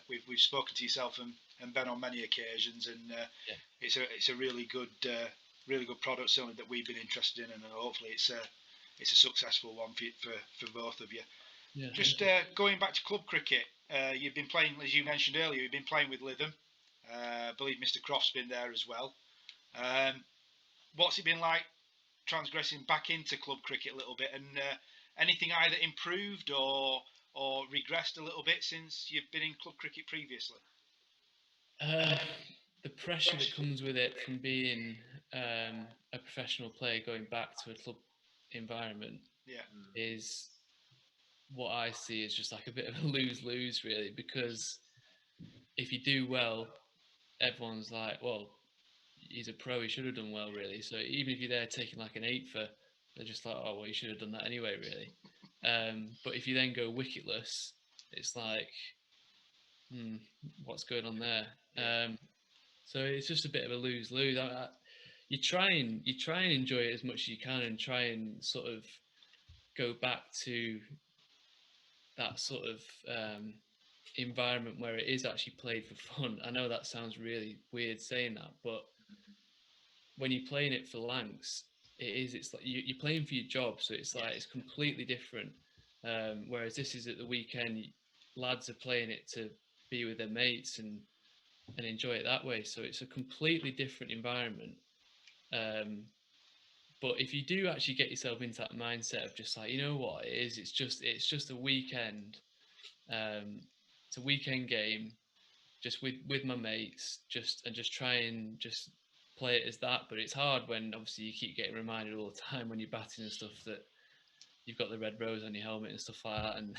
We've spoken to yourself and Ben on many occasions, and it's a really good product, certainly, that we've been interested in, and hopefully it's a successful one for both of you. Yeah. Just going back to club cricket, you've been playing, as you mentioned earlier, you've been playing with Lytham. I believe Mr. Croft's been there as well. What's it been like transgressing back into club cricket a little bit, and anything either improved or regressed a little bit since you've been in club cricket previously? The pressure that comes with it from being a a professional player going back to a club environment Yeah. is what I see is just like a bit of a lose-lose, really, because if you do well, everyone's like, well, he's a pro, he should have done well, really. So even if you're there taking like an 8 for, they're just like, oh, well, you should have done that anyway, really. But if you then go wicketless, it's like, what's going on there? So it's just a bit of a lose-lose. You try and enjoy it as much as you can, and try and sort of go back to that sort of environment where it is actually played for fun. I know that sounds really weird saying that, but when you're playing it for Lancs, it's like you're playing for your job, so it's like it's completely different. Whereas this is at the weekend, lads are playing it to be with their mates and enjoy it that way. So it's a completely different environment. But if you do actually get yourself into that mindset of just like, you know what it is, it's just a weekend. It's a weekend game, just with my mates, just try and just play it as that. But it's hard when obviously you keep getting reminded all the time when you're batting and stuff that you've got the red rose on your helmet and stuff like that. And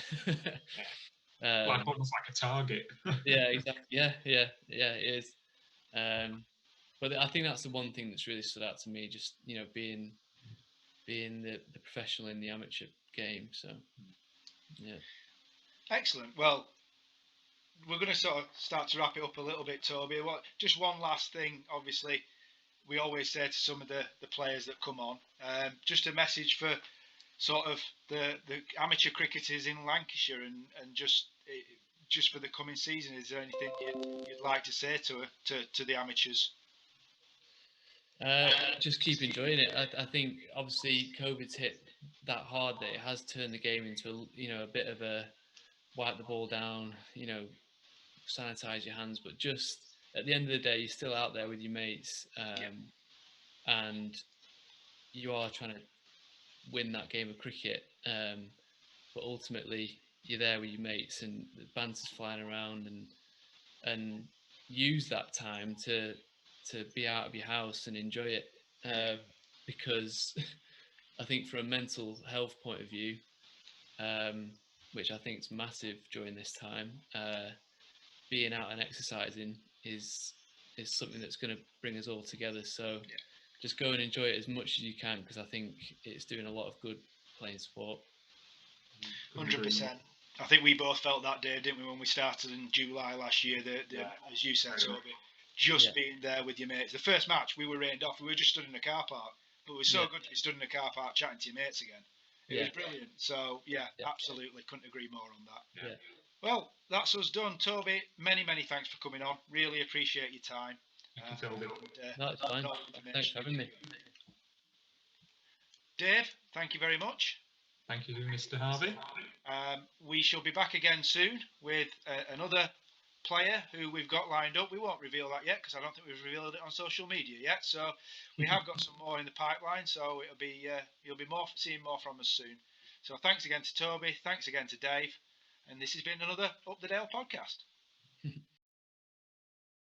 Like almost like a target. yeah, exactly. Yeah, it is. But I think that's the one thing that's really stood out to me, just being the professional in the amateur game. So yeah. Excellent. Well, we're going to sort of start to wrap it up a little bit, Toby. Just one last thing. Obviously, we always say to some of the players that come on, just a message for sort of the amateur cricketers in Lancashire and just for the coming season. Is there anything you'd like to say to the amateurs? Just keep enjoying it. I think obviously COVID's hit that hard that it has turned the game into a bit of a wipe the ball down, sanitize your hands, but just at the end of the day, you're still out there with your mates, and you are trying to win that game of cricket. But ultimately, you're there with your mates, and the banter's flying around, and use that time to be out of your house and enjoy it. Because I think from a mental health point of view, which I think is massive during this time, being out and exercising is something that's going to bring us all together. So just go and enjoy it as much as you can, because I think it's doing a lot of good playing sport. 100%. I think we both felt that day, didn't we, when we started in July last year, as you said, Toby, just being there with your mates. The first match, we were rained off. We were just stood in a car park. But it was so good to be stood in a car park chatting to your mates again. It was brilliant. So, absolutely. Couldn't agree more on that. Yeah. Well, that's us done. Toby, many, many thanks for coming on. Really appreciate your time. Thank you, Toby. No, it's fine. Thanks for having me. Dave, thank you very much. Thank you, Mr. Harvey. We shall be back again soon with another player who we've got lined up. We won't reveal that yet because I don't think we've revealed it on social media yet. So we have got some more in the pipeline. So you'll be seeing more from us soon. So thanks again to Toby. Thanks again to Dave. And this has been another Up the Dale podcast.